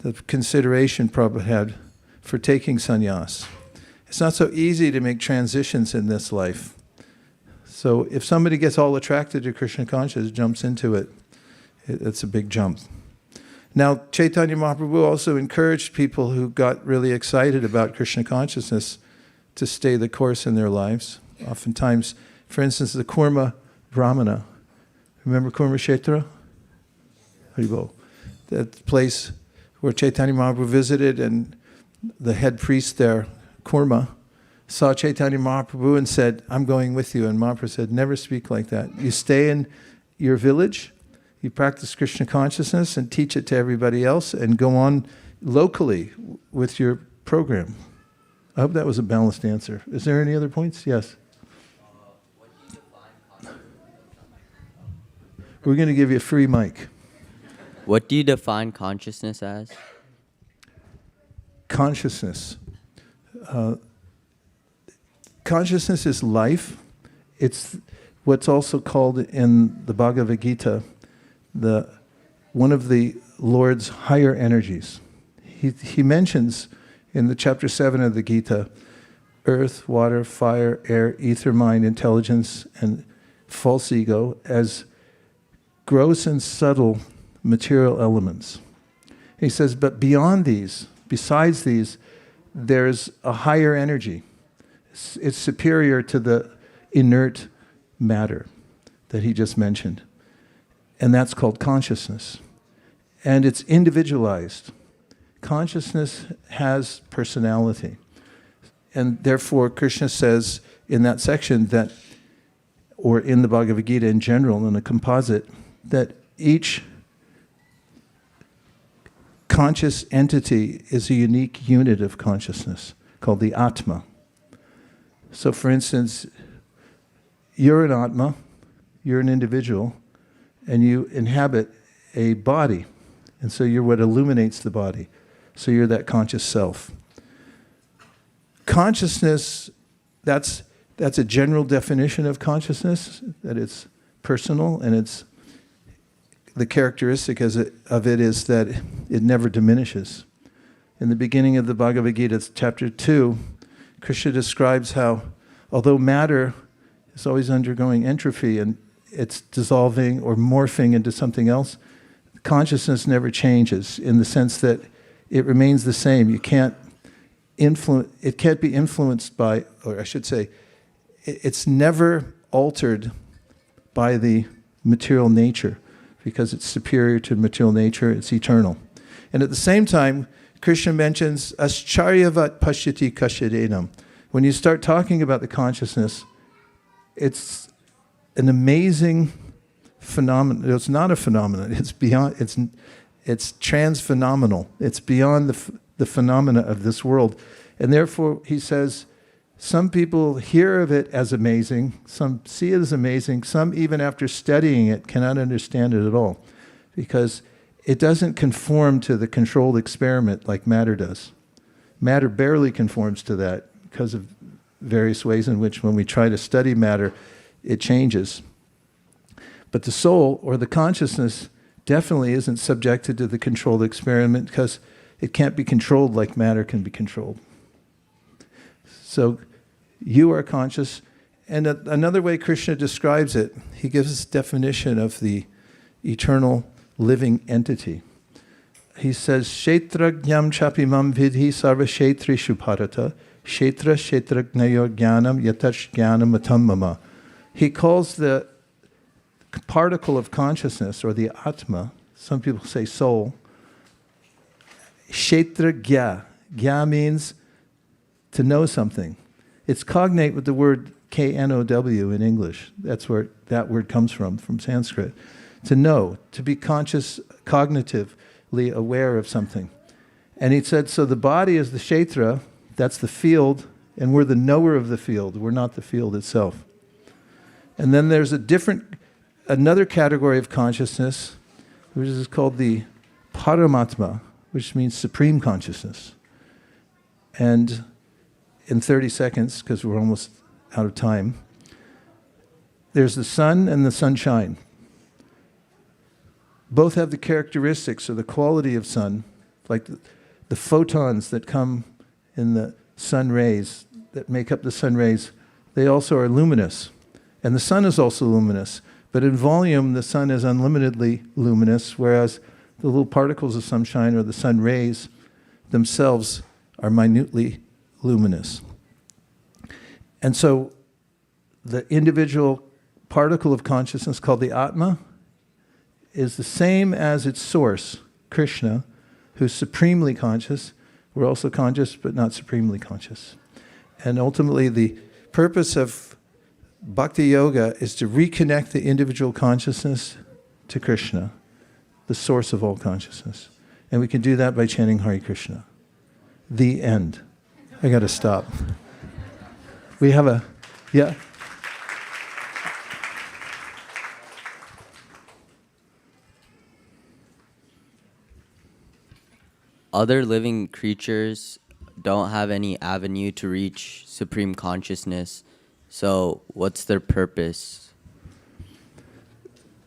the consideration Prabhupada had for taking sannyas. It's not so easy to make transitions in this life. So if somebody gets all attracted to Krishna consciousness, jumps into it, It's a big jump. Now, Chaitanya Mahaprabhu also encouraged people who got really excited about Krishna consciousness to stay the course in their lives. Oftentimes, for instance, the Kurma Brahmana. Remember Kurma Kshetra? Haribo. That place where Chaitanya Mahaprabhu visited, and the head priest there, Kurma, saw Chaitanya Mahaprabhu and said, "I'm going with you." And Mahaprabhu said, "Never speak like that. You stay in your village, you practice Krishna consciousness and teach it to everybody else, and go on locally with your program." I hope that was a balanced answer. Is there any other points? Yes. What do you define consciousness? We're going to give you a free mic. What do you define consciousness as? Consciousness. Consciousness is life. It's what's also called in the Bhagavad Gita one of the Lord's higher energies. He mentions in the chapter 7 of the Gita, earth, water, fire, air, ether, mind, intelligence, and false ego as gross and subtle material elements. He says, but beyond these, besides these, there's a higher energy. It's superior to the inert matter that he just mentioned. And that's called consciousness. And it's individualized. Consciousness has personality. And therefore, Krishna says in that section that, or in the Bhagavad Gita in general, in a composite, that each conscious entity is a unique unit of consciousness called the Atma. So for instance, you're an Atma, you're an individual, and you inhabit a body. And so you're what illuminates the body. So you're that conscious self. Consciousness, that's a general definition of consciousness, that it's personal, and it's the characteristic of it is that it never diminishes. In the beginning of the Bhagavad Gita, chapter 2, Krishna describes how, although matter is always undergoing entropy and it's dissolving or morphing into something else, consciousness never changes in the sense that it remains the same. It can't be influenced by, or I should say, it's never altered by the material nature because it's superior to material nature, it's eternal. And at the same time, Krishna mentions ascharyavat pashyati kashyadedam. When you start talking about the consciousness, it's an amazing phenomenon. It's not a phenomenon. It's beyond. It's transphenomenal. It's beyond the phenomena of this world, and therefore he says, some people hear of it as amazing. Some see it as amazing. Some, even after studying it, cannot understand it at all, because it doesn't conform to the controlled experiment like matter does. Matter barely conforms to that because of various ways in which, when we try to study matter, it changes. But the soul, or the consciousness, definitely isn't subjected to the controlled experiment because it can't be controlled like matter can be controlled. So you are conscious. And another way Krishna describes it, he gives us a definition of the eternal living entity. He says, Kshetrajñam chapimam vidhi sarva kshetrishu pārtha, kshetra kshetrajñayo jnanam yatash jnanam matam mama. He calls the particle of consciousness, or the Atma, some people say soul, kshetra gya. Gya means to know something. It's cognate with the word K-N-O-W in English. That's where that word comes from Sanskrit. To know, to be conscious, cognitively aware of something. And he said, so the body is the kshetra, that's the field, and we're the knower of the field. We're not the field itself. And then there's another category of consciousness, which is called the Paramatma, which means supreme consciousness. And in 30 seconds, because we're almost out of time, there's the sun and the sunshine. Both have the characteristics or the quality of sun, like the photons that come in the sun rays, that make up the sun rays, they also are luminous. And the sun is also luminous. But in volume, the sun is unlimitedly luminous, whereas the little particles of sunshine or the sun rays themselves are minutely luminous. And so the individual particle of consciousness called the Atma is the same as its source, Krishna, who's supremely conscious. We're also conscious, but not supremely conscious. And ultimately, the purpose of Bhakti Yoga is to reconnect the individual consciousness to Krishna, the source of all consciousness. And we can do that by chanting Hare Krishna. The end. I got to stop. We have a, yeah? Other living creatures don't have any avenue to reach supreme consciousness. So what's their purpose?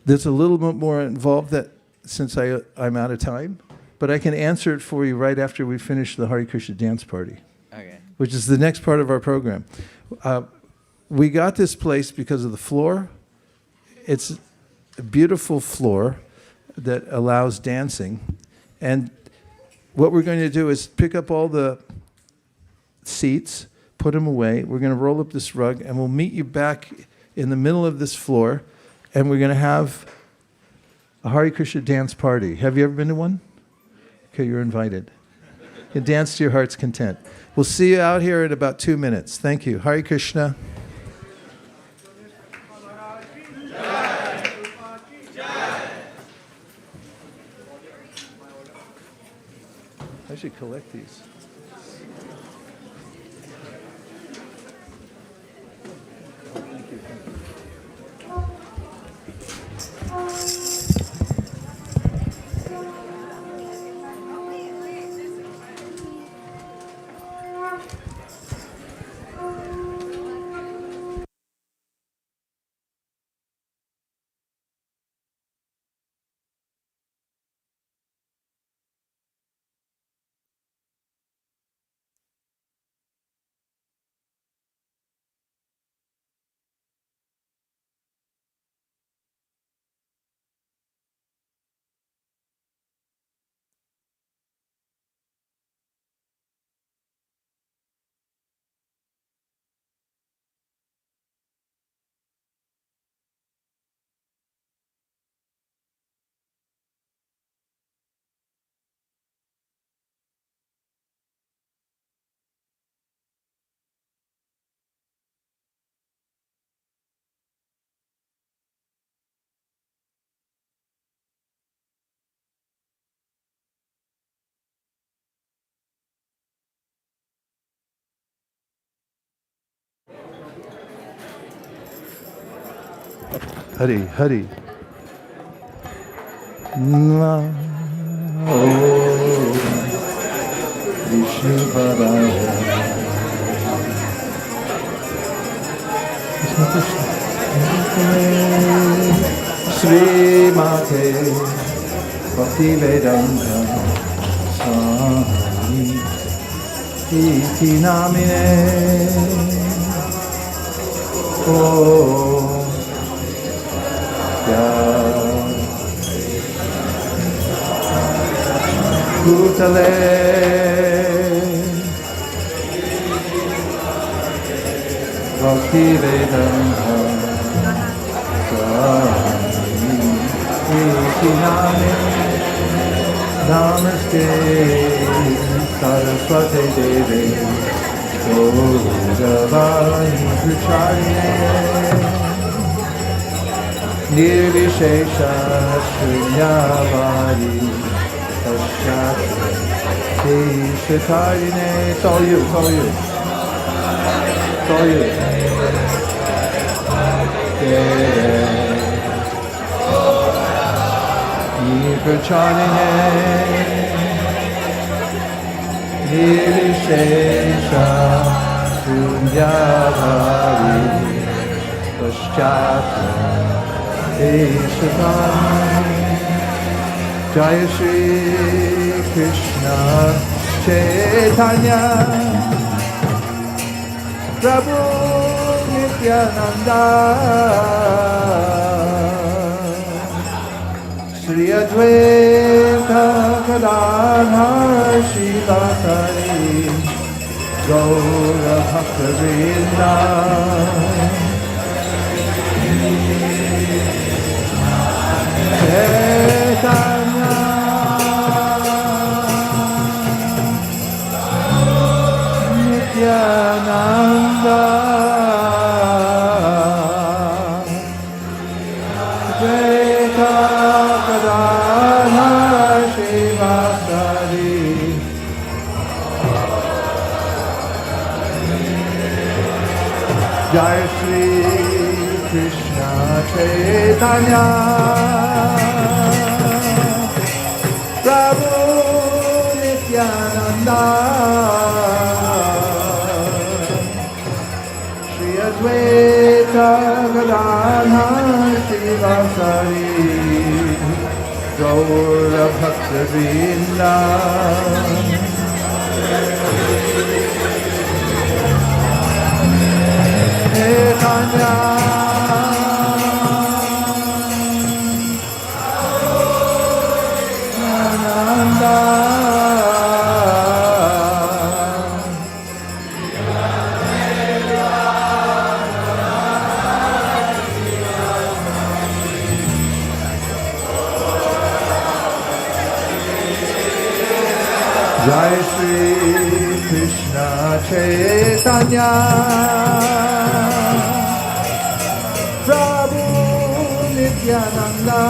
There's a little bit more involved that since I'm out of time, but I can answer it for you right after we finish the Hare Krishna dance party, Okay. which is the next part of our program. We got this place because of the floor. It's a beautiful floor that allows dancing. And what we're going to do is pick up all the seats, put them away. We're going to roll up this rug, and we'll meet you back in the middle of this floor, and we're going to have a Hare Krishna dance party. Have you ever been to one? Okay, you're invited. You can dance to your heart's content. We'll see you out here in about 2 minutes. Thank you. Hare Krishna. I should collect these. Hari, Hari. Namo śrī-bhagavān. Śrīmate Bhaktivedanta Swami Iti namine Om Bhutale Bhaktivedanta Swami Iti namine Namaste Saraswate Deve durgatiṁ nirvishesha shunyavadi tasya tishakarine. It's all you, it's all you. It's all you. Nirvacharine nirvishesha shunyavadi tasya Jaya Shri Krishna Chaitanya Prabhu Nityananda Gaura Bhakta Vrinda Chaitanya Nityananda Advaita Gadadhara Śrīvasari Jai Shri Krishna Chaitanya Prabhu Nityananda Shri Advaita Gadadhara Śrīvasari Gaura Bhakta Vrinda Chaitanya Nanda Jai Shri Krishna Chaitanya Prabhu Nityananda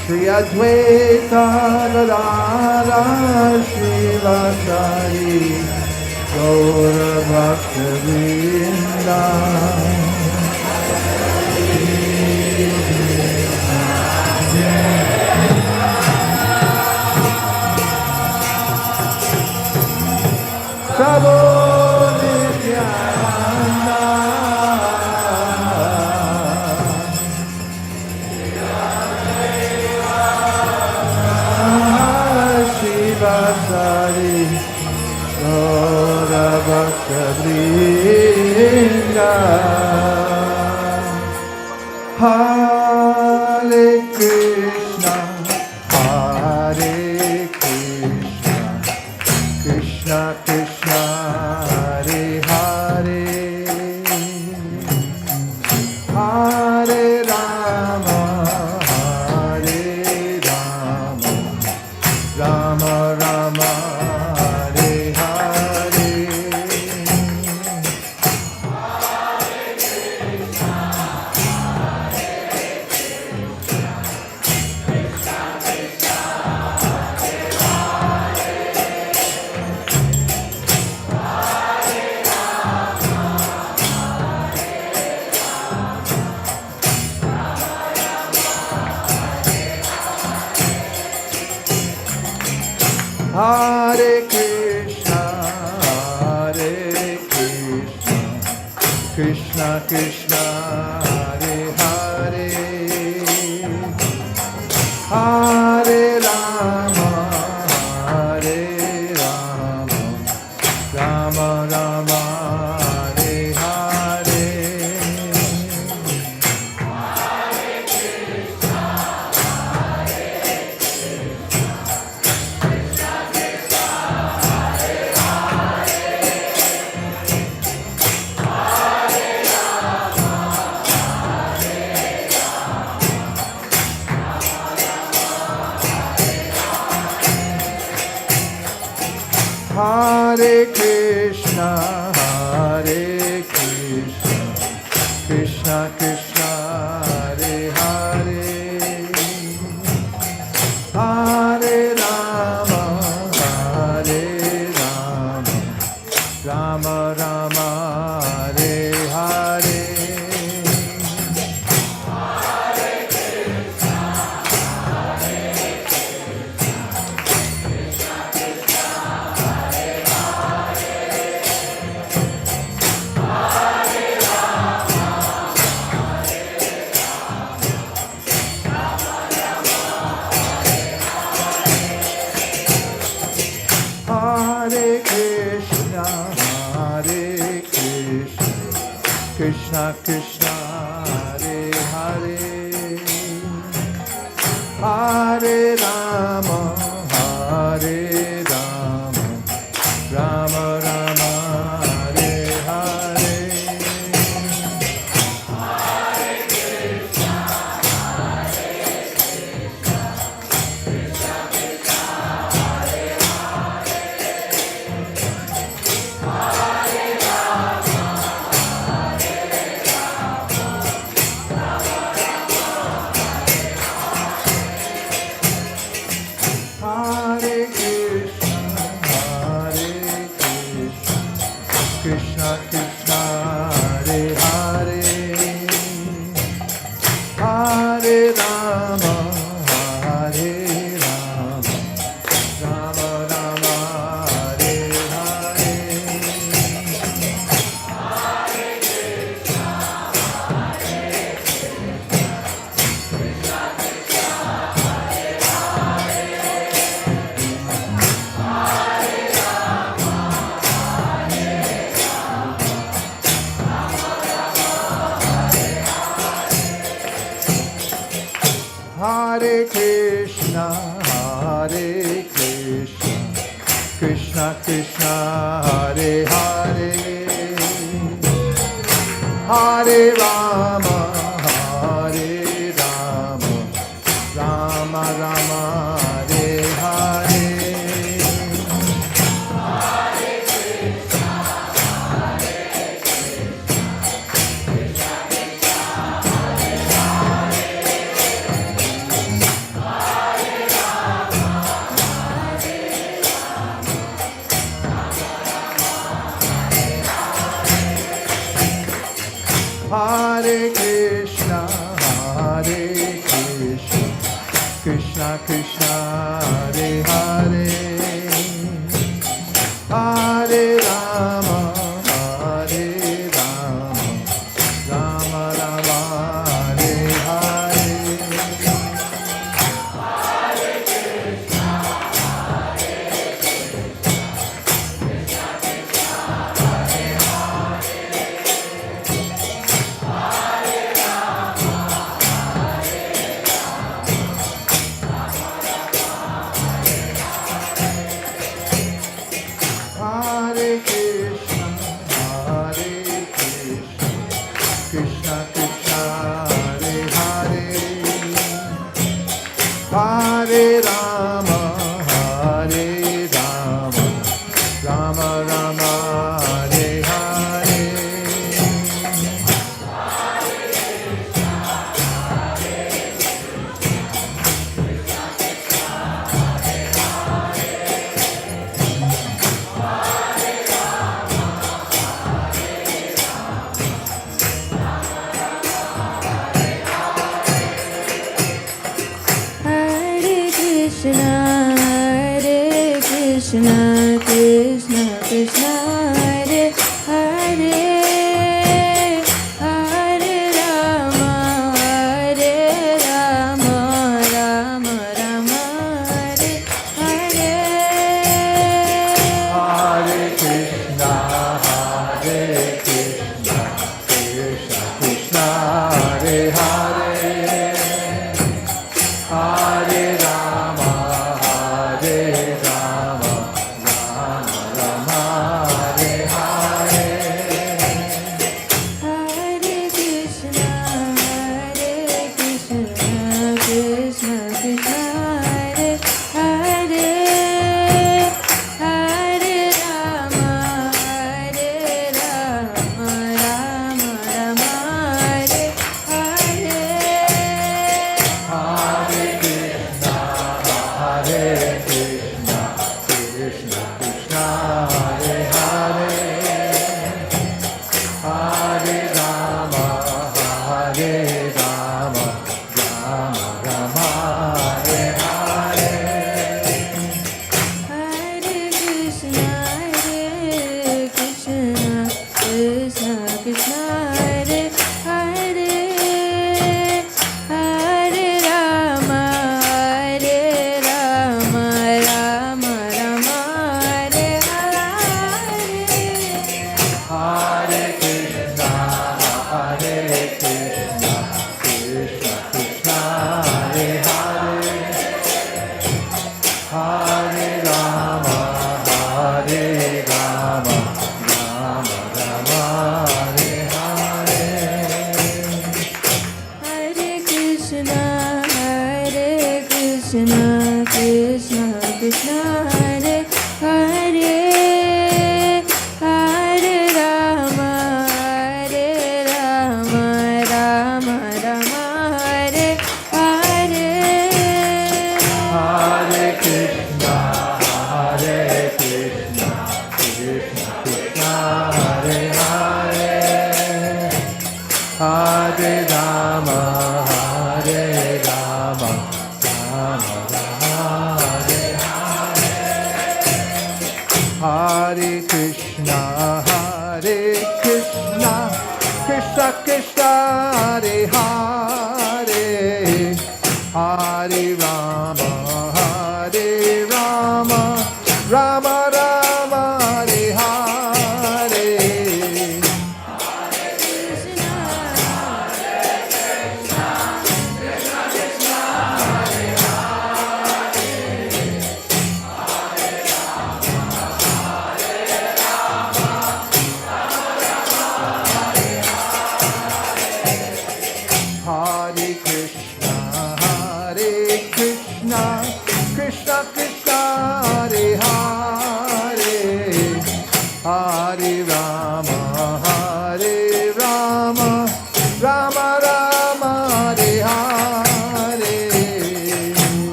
Shri Advaita Gadadhara Śrīvasari Gaura Bhakta Vrinda Prabhu Nityananda Shivasari Gaura Bhakta Vrinda Hare Krishna Hare Krishna Krishna Krishna Hare Hare Hare Rama Hare Rama Rama Rama Hare Hare Hare Krishna, Hare Krishna, Krishna Krishna, Hare Hare, Hare Rama, Hare Rama, Rama Rama, Hare Hare. Hare Krishna, Hare Krishna, Krishna Krishna, Hare Hare, Hare Rama, Hare Rama, Rama Rama, Hare Hare. Hare Krishna, Hare Krishna, Krishna Krishna, Hare Hare, Hare Rama, Hare Hare Krishna, Hare Krishna, Krishna Krishna, Hare Hare, Hare Rama, Hare Rama, Rama Rama, Hare Hare. Hare Krishna, Hare Krishna, Krishna Krishna, Hare Hare, Hare Rama, Hare Rama, Rama Rama, Hare Hare. Hare Krishna, Hare Krishna, Krishna Krishna, Hare Hare, Hare Rama, Hare Rama, Rama Rama, Hare Hare. Hare Krishna, Hare Krishna, Krishna Krishna, Hare Hare, Hare Rama, Hare Rama, Rama Rama, Hare Hare. Hare Krishna, Hare Krishna, Krishna Krishna, Hare Hare, Hare Rama, Hare Rama, Rama Rama, Hare Hare. Hare Krishna, Hare Krishna, Krishna Krishna, Hare Hare, Hare Rama, Hare Rama, Rama Rama, Hare Hare. Hare Krishna, Hare Krishna, Krishna Krishna, Hare Hare, Hare Rama, Hare Rama, Rama Rama, Hare Hare. Hare Krishna, Hare Krishna, Krishna Krishna, Hare Hare, Hare Rama, Hare Rama, Rama Rama, Hare Hare. Hare Krishna, Hare Krishna, Krishna Krishna, Hare Hare, Hare Rama, Hare Rama, Rama Rama, Hare Hare. Hare Krishna, Hare Krishna, Krishna Krishna, Hare Hare, Hare Rama, Hare Rama, Rama Rama, Hare Hare. Hare Krishna, Hare Krishna, Krishna Krishna, Hare Hare, Hare Rama, Hare Rama, Rama Rama, Hare Hare. Hare Krishna, Hare Krishna, Krishna Krishna, Hare Hare, Hare Rama, Hare Rama, Rama Rama, Hare Hare. Krishna,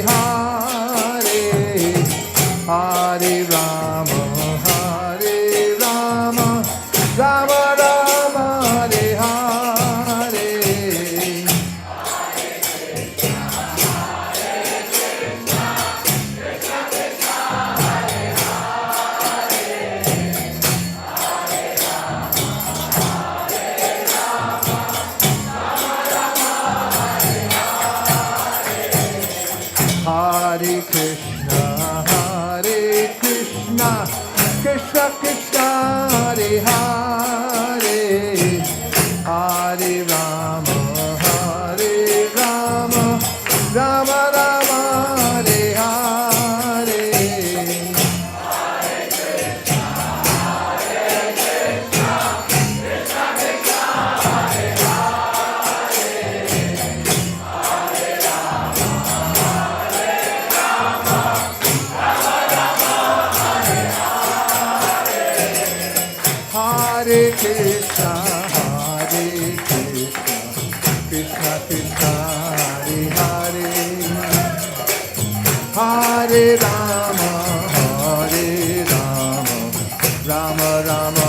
Hare Rama, Rama Rama, Hare Hare. Hare Krishna, Krishna Krishna, Hare Hare, Hare Rama, Rama Rama, Hare Hare. Hare Krishna, Krishna Krishna, Hare Hare, Hare Rama, Rama Rama,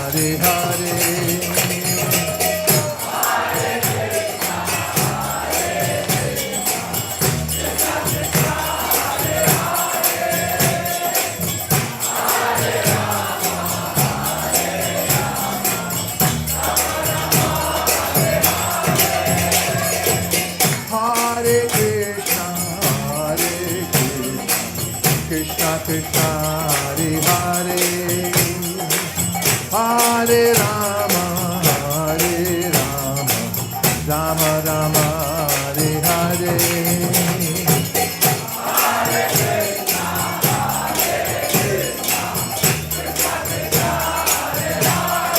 Hare Hare. Hare Krishna, Krishna Krishna, Hare Hare, Hare Rama, Rama Rama, Hare Hare. Hare Krishna, Krishna Krishna, Hare Hare, Hare Rama, Rama Rama, Hare Hare.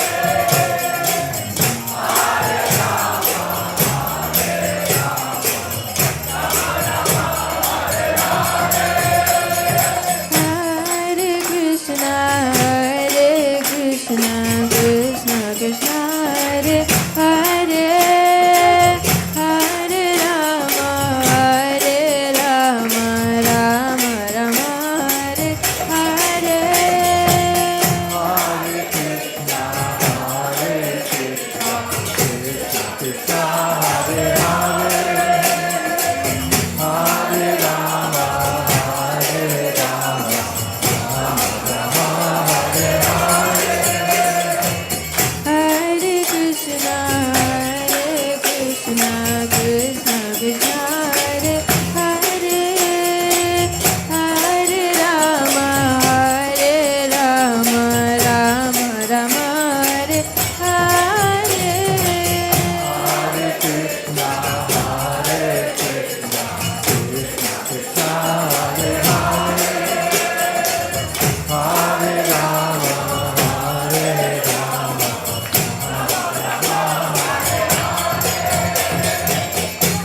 Hare Krishna, Krishna Krishna, Hare Hare, Hare Rama,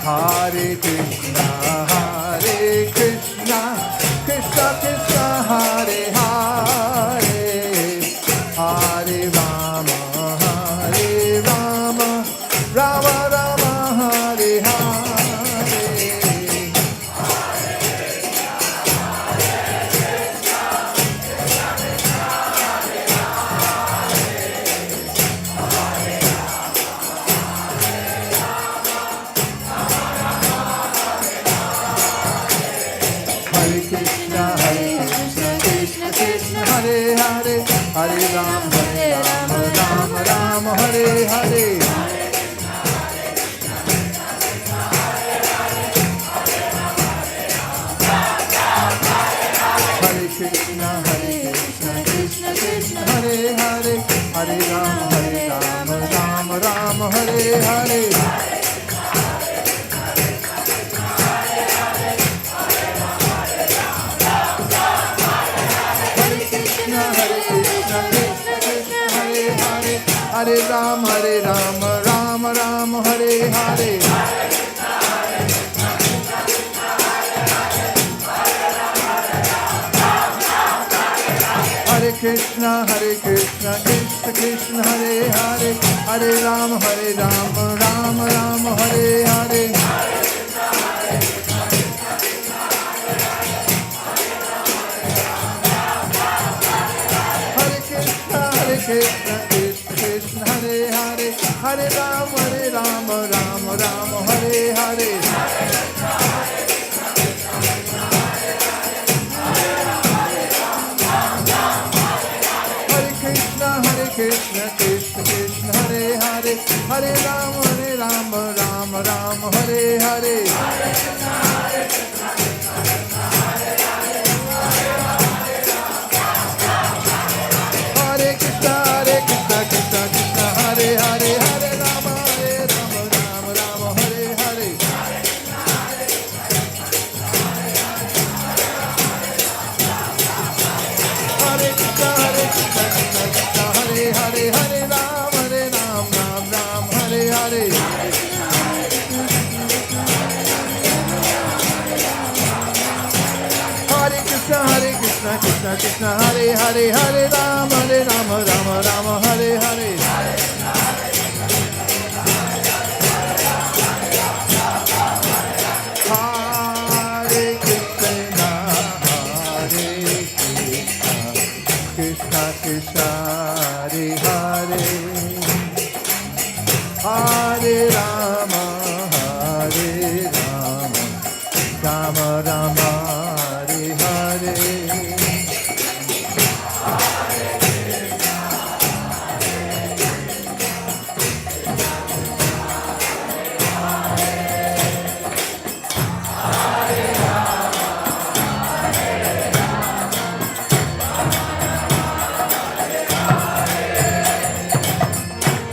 Hare Krishna, Krishna Krishna, Hare Hare, Hare Rama, Rama Rama, Hare Hare. Hare Krishna, Krishna Krishna, Hare Hare, Hare Rama, Hare Krishna, Krishna Krishna, Hare Hare, Hare Rama, Rama Rama, Hare Hare. Hare Krishna, Krishna Krishna, Hare Hare, Hare Rama, Rama Rama, Hare Hare. Hare Krishna, Krishna Krishna, Hare Hare, Hare Rama, Rama Rama, Hare Hare. Hare Ram, Ram Ram, Hare Hare. Hare Krishna, Krishna Krishna, Hare Hare. Hare Ram, Ram Ram, Hare Hare. Hare Krishna Krishna Krishna Hare Hare Hare Rama Rama Rama Hare Hare Krishna Krishna Krishna Hare Hare Hare Rama Rama Rama Hare Hare Hare Krishna Krishna Krishna Hare Hare Hare Rama Rama Rama Hare Hare Hare Krishna Krishna Krishna Hare Hare Hare Rama Rama Hare Hare Hare Krishna Krishna Krishna Hare Hare Hare Rama Rama Hare Hare Hare Krishna Krishna Krishna Hare Hare Hare Rama Rama Rama Hare Hare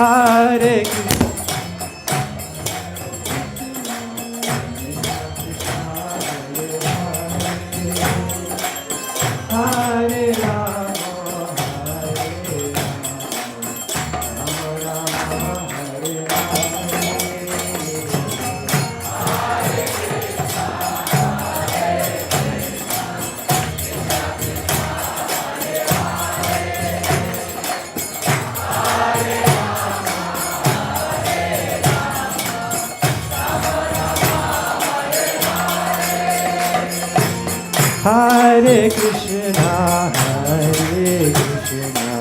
Hare Krishna. Hare Rama, Hare Rama, Hare Hare Krishna, Hare Krishna,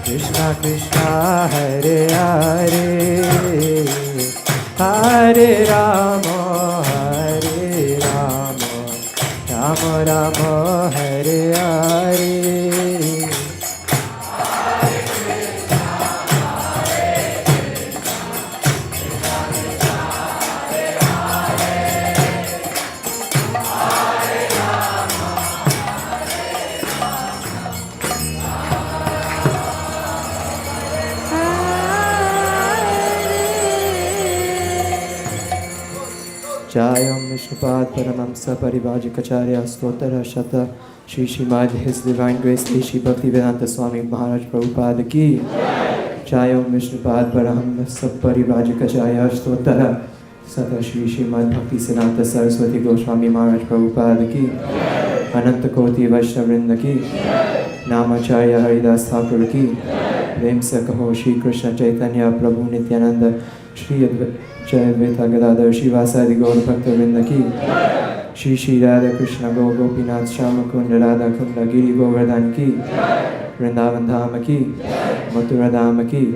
Krishna Krishna, Hare Hare, Hare Rama, Hare Rama, Rama Rama, Hare Hare. Jayam Vishnupad Paramamsa Parivajikacharya Stotara Shata Shri Srimad His Divine Grace Shri Bhaktivedanta Swami Maharaj Prabhupada Ki Jayam Vishnupad Paramamsa Parivajikacharya Stotara Sata Shri Srimad Bhakti Siddhanta Saraswati Goswami Maharaj Prabhupada Ki Ananta Koti Vaishnavrinda Ki Namacharya Haridas Thakur Ki Vemsa Kaho Shri Krishna Chaitanya Prabhu Nityananda Shri Advaita Gadadhar Shivasadi Gaur Bhakta Vrinda Ki Shri Shri Radha Krishna Go Gopinath Shama Kunda Radha Kunda Giri Govardhan Ki Vrindavan Dhama Ki Mathura Dhama Ki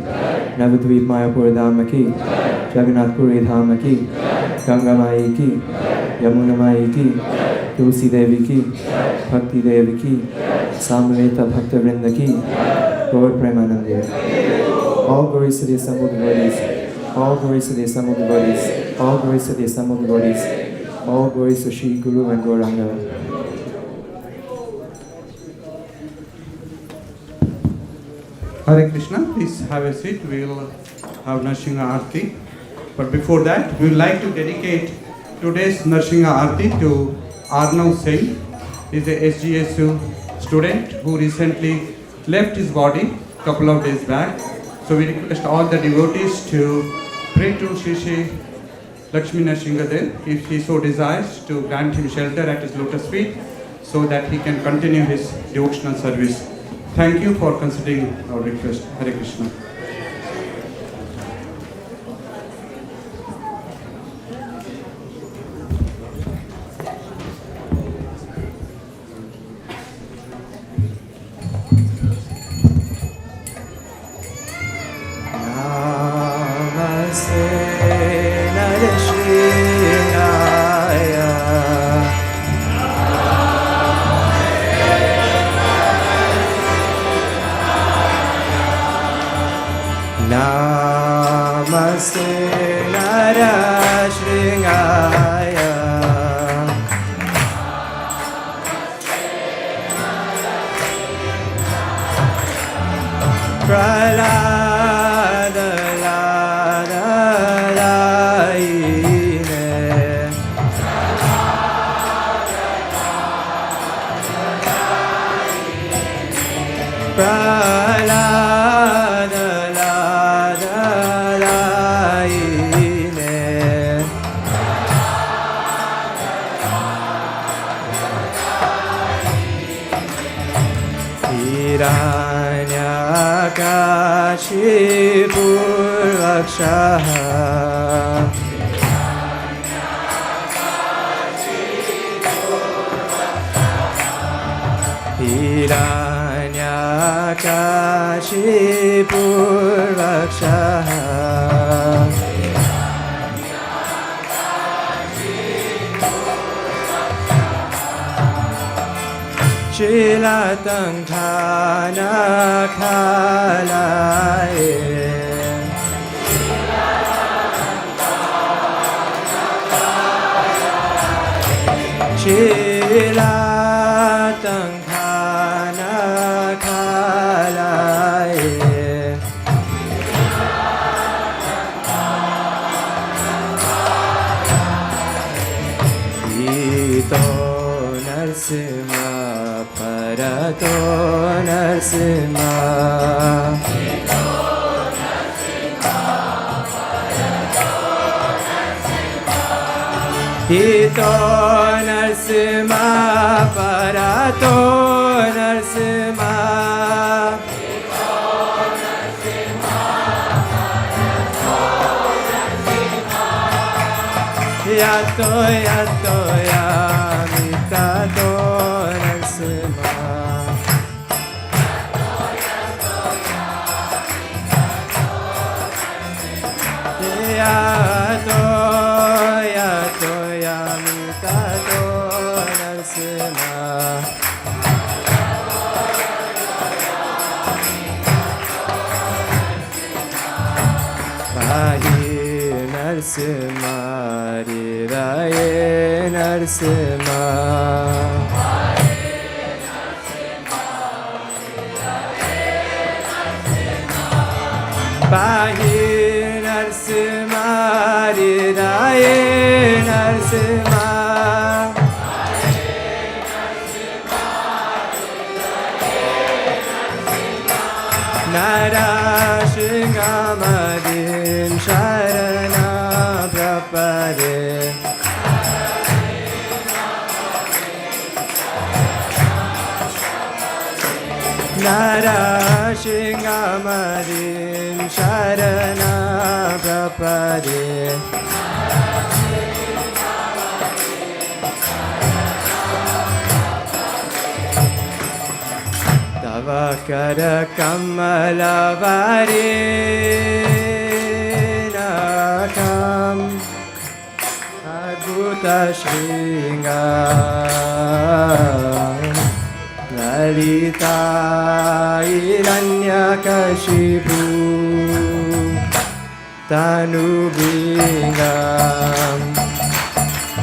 Navadvip Mayapur Dhama Ki Jagannath Puri Dhama Ki Ganga Mai Ki Yamuna Mai Ki Tulsi Devi Ki Bhakti Devi Ki Samveta Bhakta Vrinda Ki Gaur Premanande. All glories to the assembled devotees. All glories to the assembled devotees. All glories to the assembled devotees. All glories to Shri Guru and Gauranga. Hare Krishna, please have a seat. We will have Nrsimha Arti. But before that, we would like to dedicate today's Nrsimha Arti to Arnav Singh. He is a SGSU student who recently left his body a couple of days back. So we request all the devotees to pray to Shri Shri Lakshmi Nrsimhadev if he so desires to grant him shelter at his lotus feet so that he can continue his devotional service. Thank you for considering our request. Hare Krishna. Namaste Narashringaya Prahlada Ladalaine Prahlada Ladalaine Hiranyakashipurvakshaha Hiranyakashipurvakshaha Shilatangkhanakalaye Shilatangkhanakalaye Ito Narsimha Parato Narsimha Ito Narsimha Parato Narsimha Yato Yato Yamitato Narsimha Yato Yato Yamitato Narsimha Pahi Narsimha Riraye Narsimha Pahi Narsimha Riraye Narsimha Narashingamadin Sharana Prapade Narashingamadin Sharana Prapade Tavakara Kamalavari Nakam Adbhuta Shringam Lalita Hiranyakashipu Tanubingam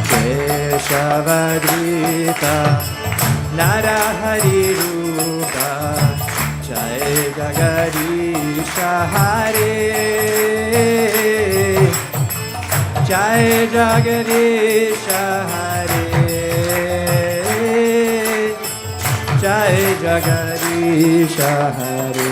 Keshavadrita Narahari Rupa Jai Jagadiša Hare Jai Jagadiša Hare Jai Jagadiša Hare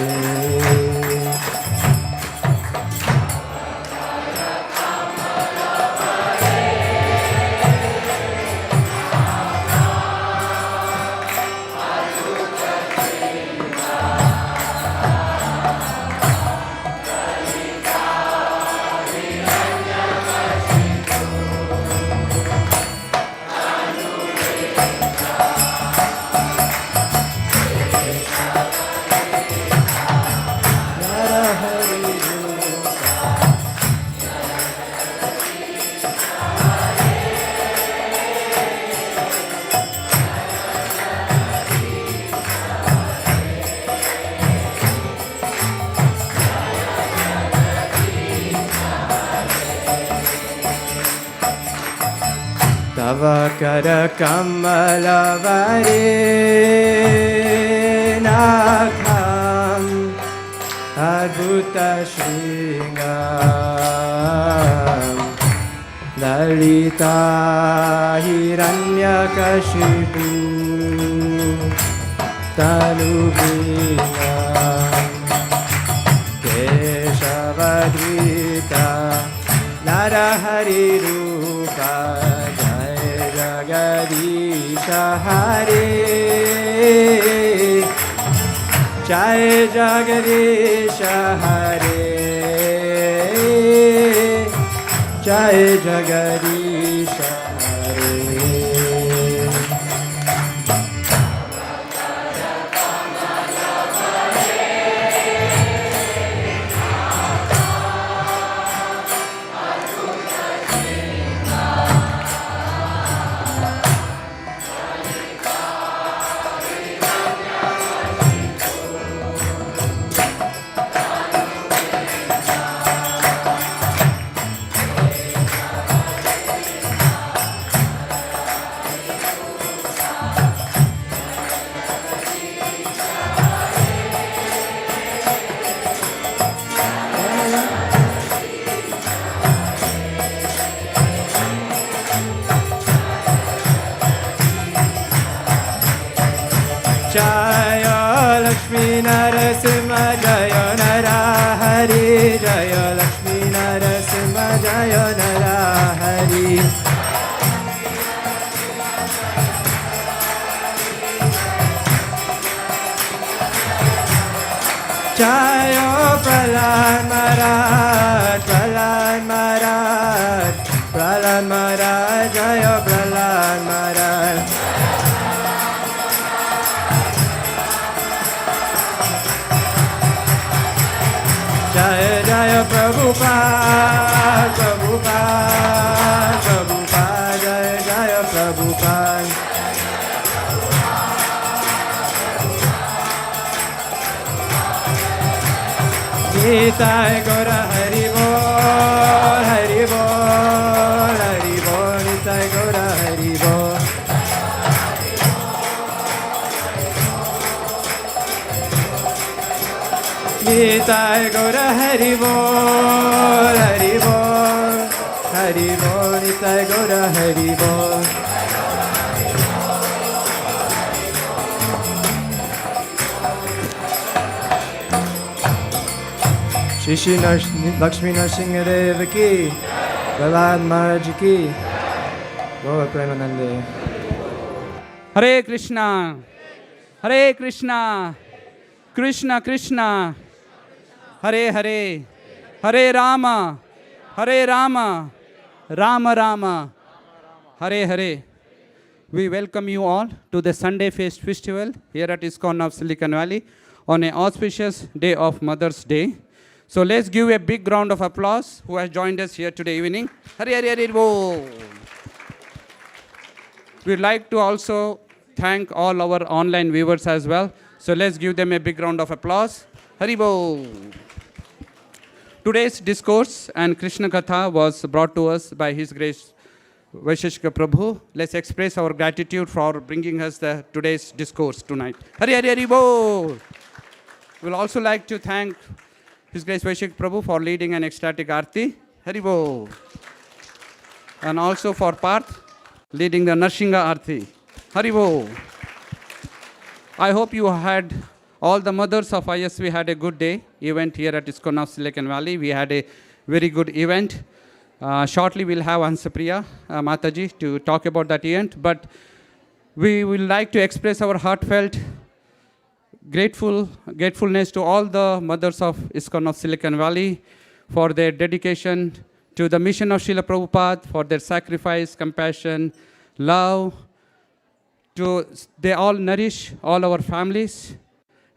Navakara Kamalavare Nakham Adbhuta Shringam Lalita Hiranyakashipu Tanubhinam Keshavadhita Narahari Rupa Jai Jagadisha Hare Jai Jagadisha Hare Jai Jagadisha Hare Jaya Lakshmi Narasimha Jaya Narahari Jaya Lakshmi Narasimha Jaya Narahari Jaya Prahlad Maharaj Prahlad Maharaj Prahlad Maharaj Jaya Prahlad Maharaj Jaya Jaya Prabhupada, Prabhupada, Prabhupada, Jaya Jaya Prabhupada. Gita Gora Hari Bol, Hari Bol, Hari Bol, Gita Gora Hari Bol. Gita Gora Hari Bol, Hari Bol, Hari Bol, Gita Gora Hari Bol. Shri Lakshmi Narasimha Deva ki, Prahlad Maharaj ki, Gaur Premanande. Hare Krishna, Hare Krishna, Krishna Krishna, Hare Hare, Hare Rama, Hare Rama, Rama Rama, Hare Hare. We welcome you all to the Sunday Feast Festival here at ISKCON of Silicon Valley on an auspicious day of Mother's Day. So let's give a big round of applause who has joined us here today evening. Hare Hare Hare Bo. We'd like to also thank all our online viewers as well. So let's give them a big round of applause. Haribo. Today's discourse and Krishna Katha was brought to us by His Grace Vaisesika Prabhu. Let's express our gratitude for bringing us today's discourse tonight. Hari Hari Haribo. We'll also like to thank His Grace Vaisesika Prabhu for leading an ecstatic arti. Haribo. And also for Pārtha leading the Narsingha arti. Haribo. I hope you had, all the mothers of ISV had a good day event here at ISKCON of Silicon Valley. We had a very good event. Shortly we'll have Hansapriya Mataji to talk about that event. But we will like to express our heartfelt gratefulness to all the mothers of ISKCON of Silicon Valley for their dedication to the mission of Srila Prabhupada, for their sacrifice, compassion, love. They all nourish all our families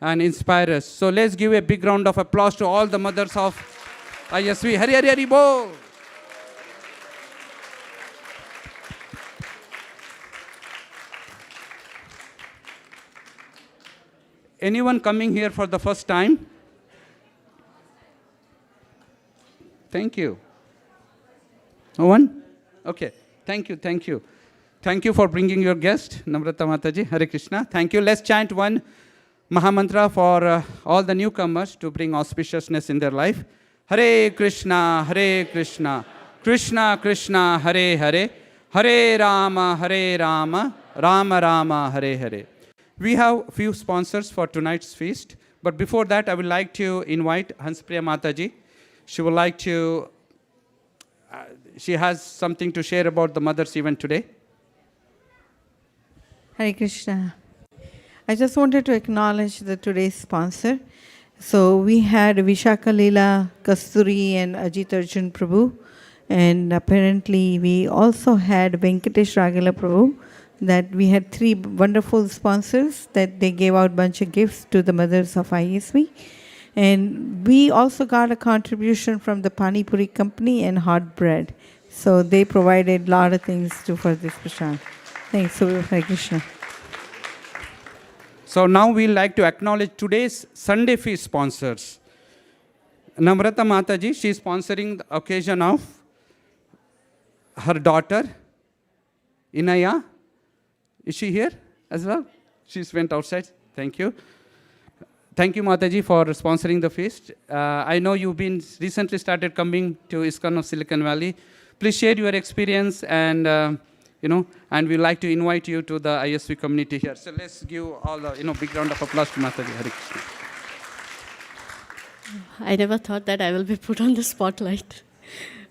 and inspire us. So let's give a big round of applause to all the mothers of ISV. Hari Hari Hari Bo. Anyone coming here for the first time? Thank you. No one? Okay. Thank you. Thank you for bringing your guest, Namrata Mataji. Hare Krishna. Thank you. Let's chant one maha mantra for all the newcomers to bring auspiciousness in their life. Hare Krishna, Krishna Krishna, Hare Hare, Hare Rama, Rama Rama, Hare Hare. We have few sponsors for tonight's feast, but before that, I would like to invite Hanspriya Mataji. She would like to, she has something to share about the mother's event today. Hare Krishna. I just wanted to acknowledge today's sponsor. So we had Vishaka Leela Kasturi and Ajit Arjun Prabhu. And apparently we also had Venkatesh Ragala Prabhu. That we had 3 wonderful sponsors that they gave out bunch of gifts to the mothers of ISV. And we also got a contribution from the Pani Puri company and hot bread. So they provided a lot of things for this prashad. Thanks, Hare Krishna. So now we'd like to acknowledge today's Sunday feast sponsors. Namrata Mataji, she is sponsoring the occasion of her daughter, Inaya. Is she here as well? She's went outside. Thank you. Thank you, Mataji, for sponsoring the feast. I know you've been recently started coming to ISKCON of Silicon Valley. Please share your experience and and we'd like to invite you to the ISV community here. So let's give all a big round of applause to Mataji. Hare Krishna. I never thought that I will be put on the spotlight.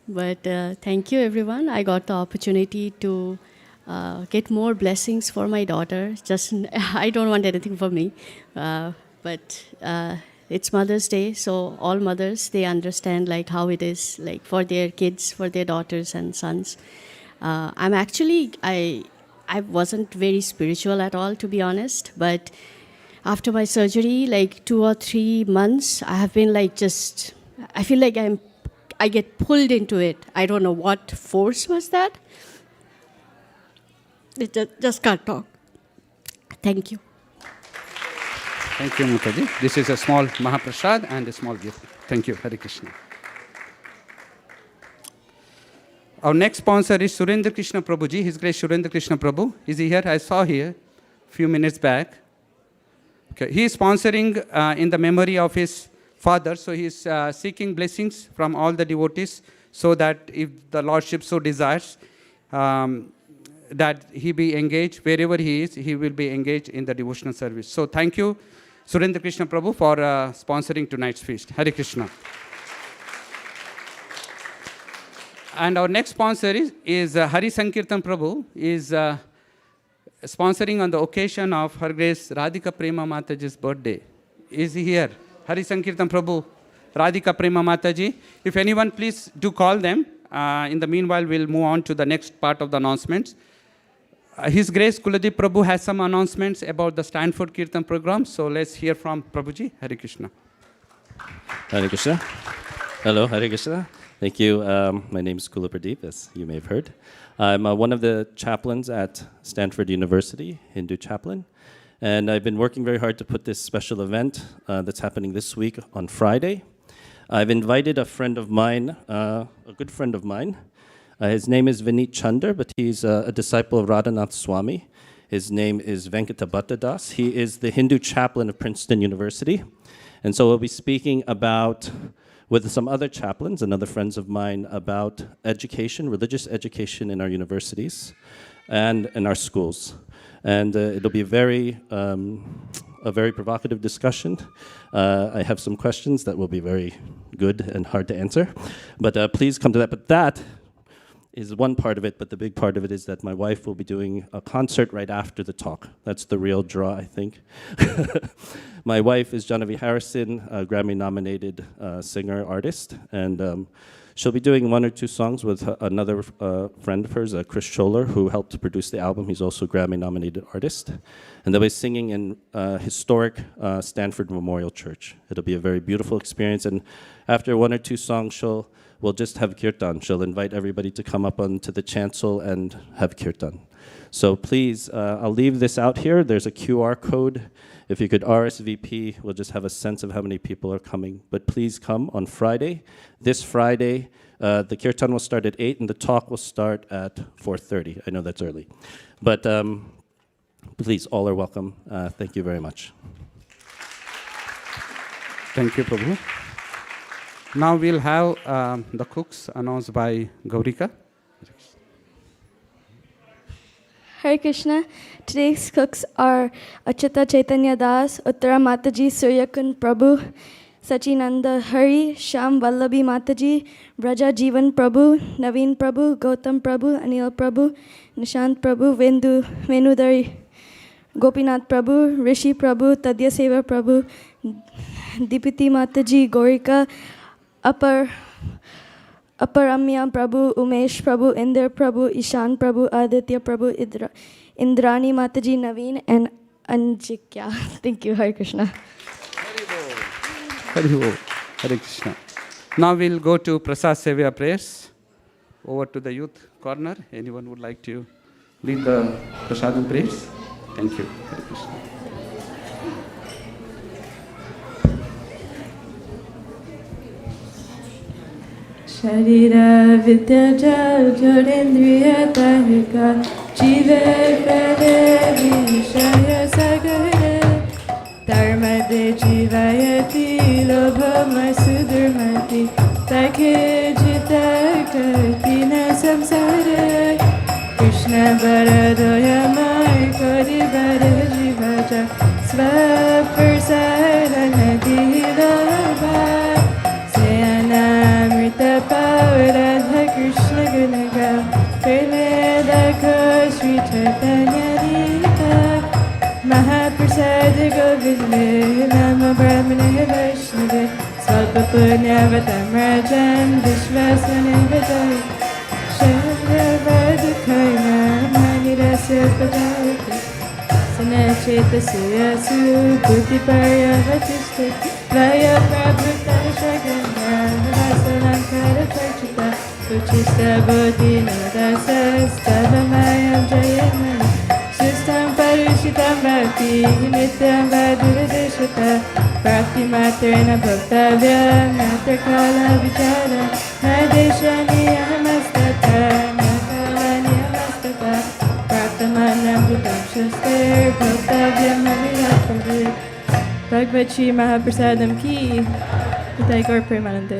But thank you, everyone. I got the opportunity to get more blessings for my daughter. I don't want anything for me. But it's Mother's Day, so all mothers, they understand how it is for their kids, for their daughters and sons. I wasn't very spiritual at all, to be honest, but after my surgery, 2 or 3 months, I have been I feel like I get pulled into it. I don't know what force was that. It just can't talk. Thank you. Thank you, Mataji. This is a small Mahaprasad and a small gift. Thank you. Hare Krishna. Our next sponsor is Surendra Krishna Prabhuji. His Grace Surendra Krishna Prabhu. Is he here? I saw here a few minutes back. Okay. He is sponsoring in the memory of his father. So he is seeking blessings from all the devotees so that if the Lordship so desires, that he be engaged, wherever he is, he will be engaged in the devotional service. So thank you, Surendra Krishna Prabhu, for sponsoring tonight's feast. Hare Krishna. And our next sponsor is Hari Sankirtan Prabhu, is sponsoring on the occasion of Her Grace Radhika Prema Mataji's birthday. Is he here? Hari Sankirtan Prabhu, Radhika Prema Mataji. If anyone, please do call them. In the meanwhile, we'll move on to the next part of the announcements. His Grace Kuladeep Prabhu has some announcements about the Stanford Kirtan program. So let's hear from Prabhuji. Hare Krishna. Hare Krishna. Hello, Hare Krishna. Thank you. My name is Kula Pradeep, as you may have heard. I'm one of the chaplains at Stanford University, Hindu chaplain. And I've been working very hard to put this special event that's happening this week on Friday. I've invited a friend of mine, a good friend of mine. His name is Vineet Chander, but he's a disciple of Radhanath Swami. His name is Venkatabhatta Das. He is the Hindu chaplain of Princeton University. And so we'll be speaking about, with some other chaplains and other friends of mine, about education, religious education in our universities and in our schools. And it'll be a very provocative discussion. I have some questions that will be very good and hard to answer. But please come to that. But that is one part of it, but the big part of it is that my wife will be doing a concert right after the talk. That's the real draw, I think. My wife is Genevieve Harrison, a Grammy-nominated singer-artist, and she'll be doing 1 or 2 songs with another friend of hers, Chris Scholler, who helped to produce the album. He's also a Grammy-nominated artist. And they'll be singing in historic Stanford Memorial Church. It'll be a very beautiful experience, and after 1 or 2 songs, we'll just have kirtan. She'll invite everybody to come up onto the chancel and have kirtan. So please, I'll leave this out here. There's a QR code. If you could RSVP, we'll just have a sense of how many people are coming. But please come on Friday, this Friday, The kirtan will start at 8 and the talk will start at 4:30. I know that's early. But please, all are welcome. Thank you very much. Thank you, Prabhu. Now we'll have the cooks announced by Gaurika. Hare Krishna. Today's cooks are Achyuta Chaitanya Das, Uttara Mataji, Suryakund Prabhu, Sachinanda Hari, Sham Vallabi Mataji, Braja Jeevan Prabhu, Naveen Prabhu, Gautam Prabhu, Anil Prabhu, Nishant Prabhu, Venudari, Gopinath Prabhu, Rishi Prabhu, Tadya Seva Prabhu, Dipiti Mataji, Gorika, Aparamya Prabhu, Umesh Prabhu, Inder Prabhu, Ishan Prabhu, Aditya Prabhu, Indrani Mataji, Naveen, and Anjikya. Thank you, Hare Krishna. Hare Krishna. Now we'll go to Prasad Sevya prayers. Over to the youth corner. Anyone would like to lead the Prasadam prayers? Thank you. Hare Krishna. Sharira vidya jal jodendriya tahika jive pade vishaya sagare dharmade jivayati lobha sudurmati takhe jita katina samsare Krishna baradoyamai kari bara jivaja svaprasadana dilabha Nāmutra Radha Krishna Gunaga Kalyāṇa-kṛt Sri Chaitanya Dita Maha Govindhe Nama Brahmane Vaishnave Svalpa Punya Vatam Rajan Vishvasane Vidai Shandra Vardhakaina Manirasya Pajavati Sanacheta Suyasu Bhuti Paryavatishte Vaya Prabhuta Shagana Vasalamkara Parchita Uchista Bodhi Dasa Stavamaya Jayamana Sistam Parushitam Bhakti Nityam Vaduradeshata Bhakti Matrena Bhaktavya Matakala Vichara Nadeshani Ahamastata Nakalani Amastata Bhaktamanam Bhutam Shaster Bhaktavya Maviratpadu Bhagavad Shri Mahaprasadam Ki Vitai Gaur Premanande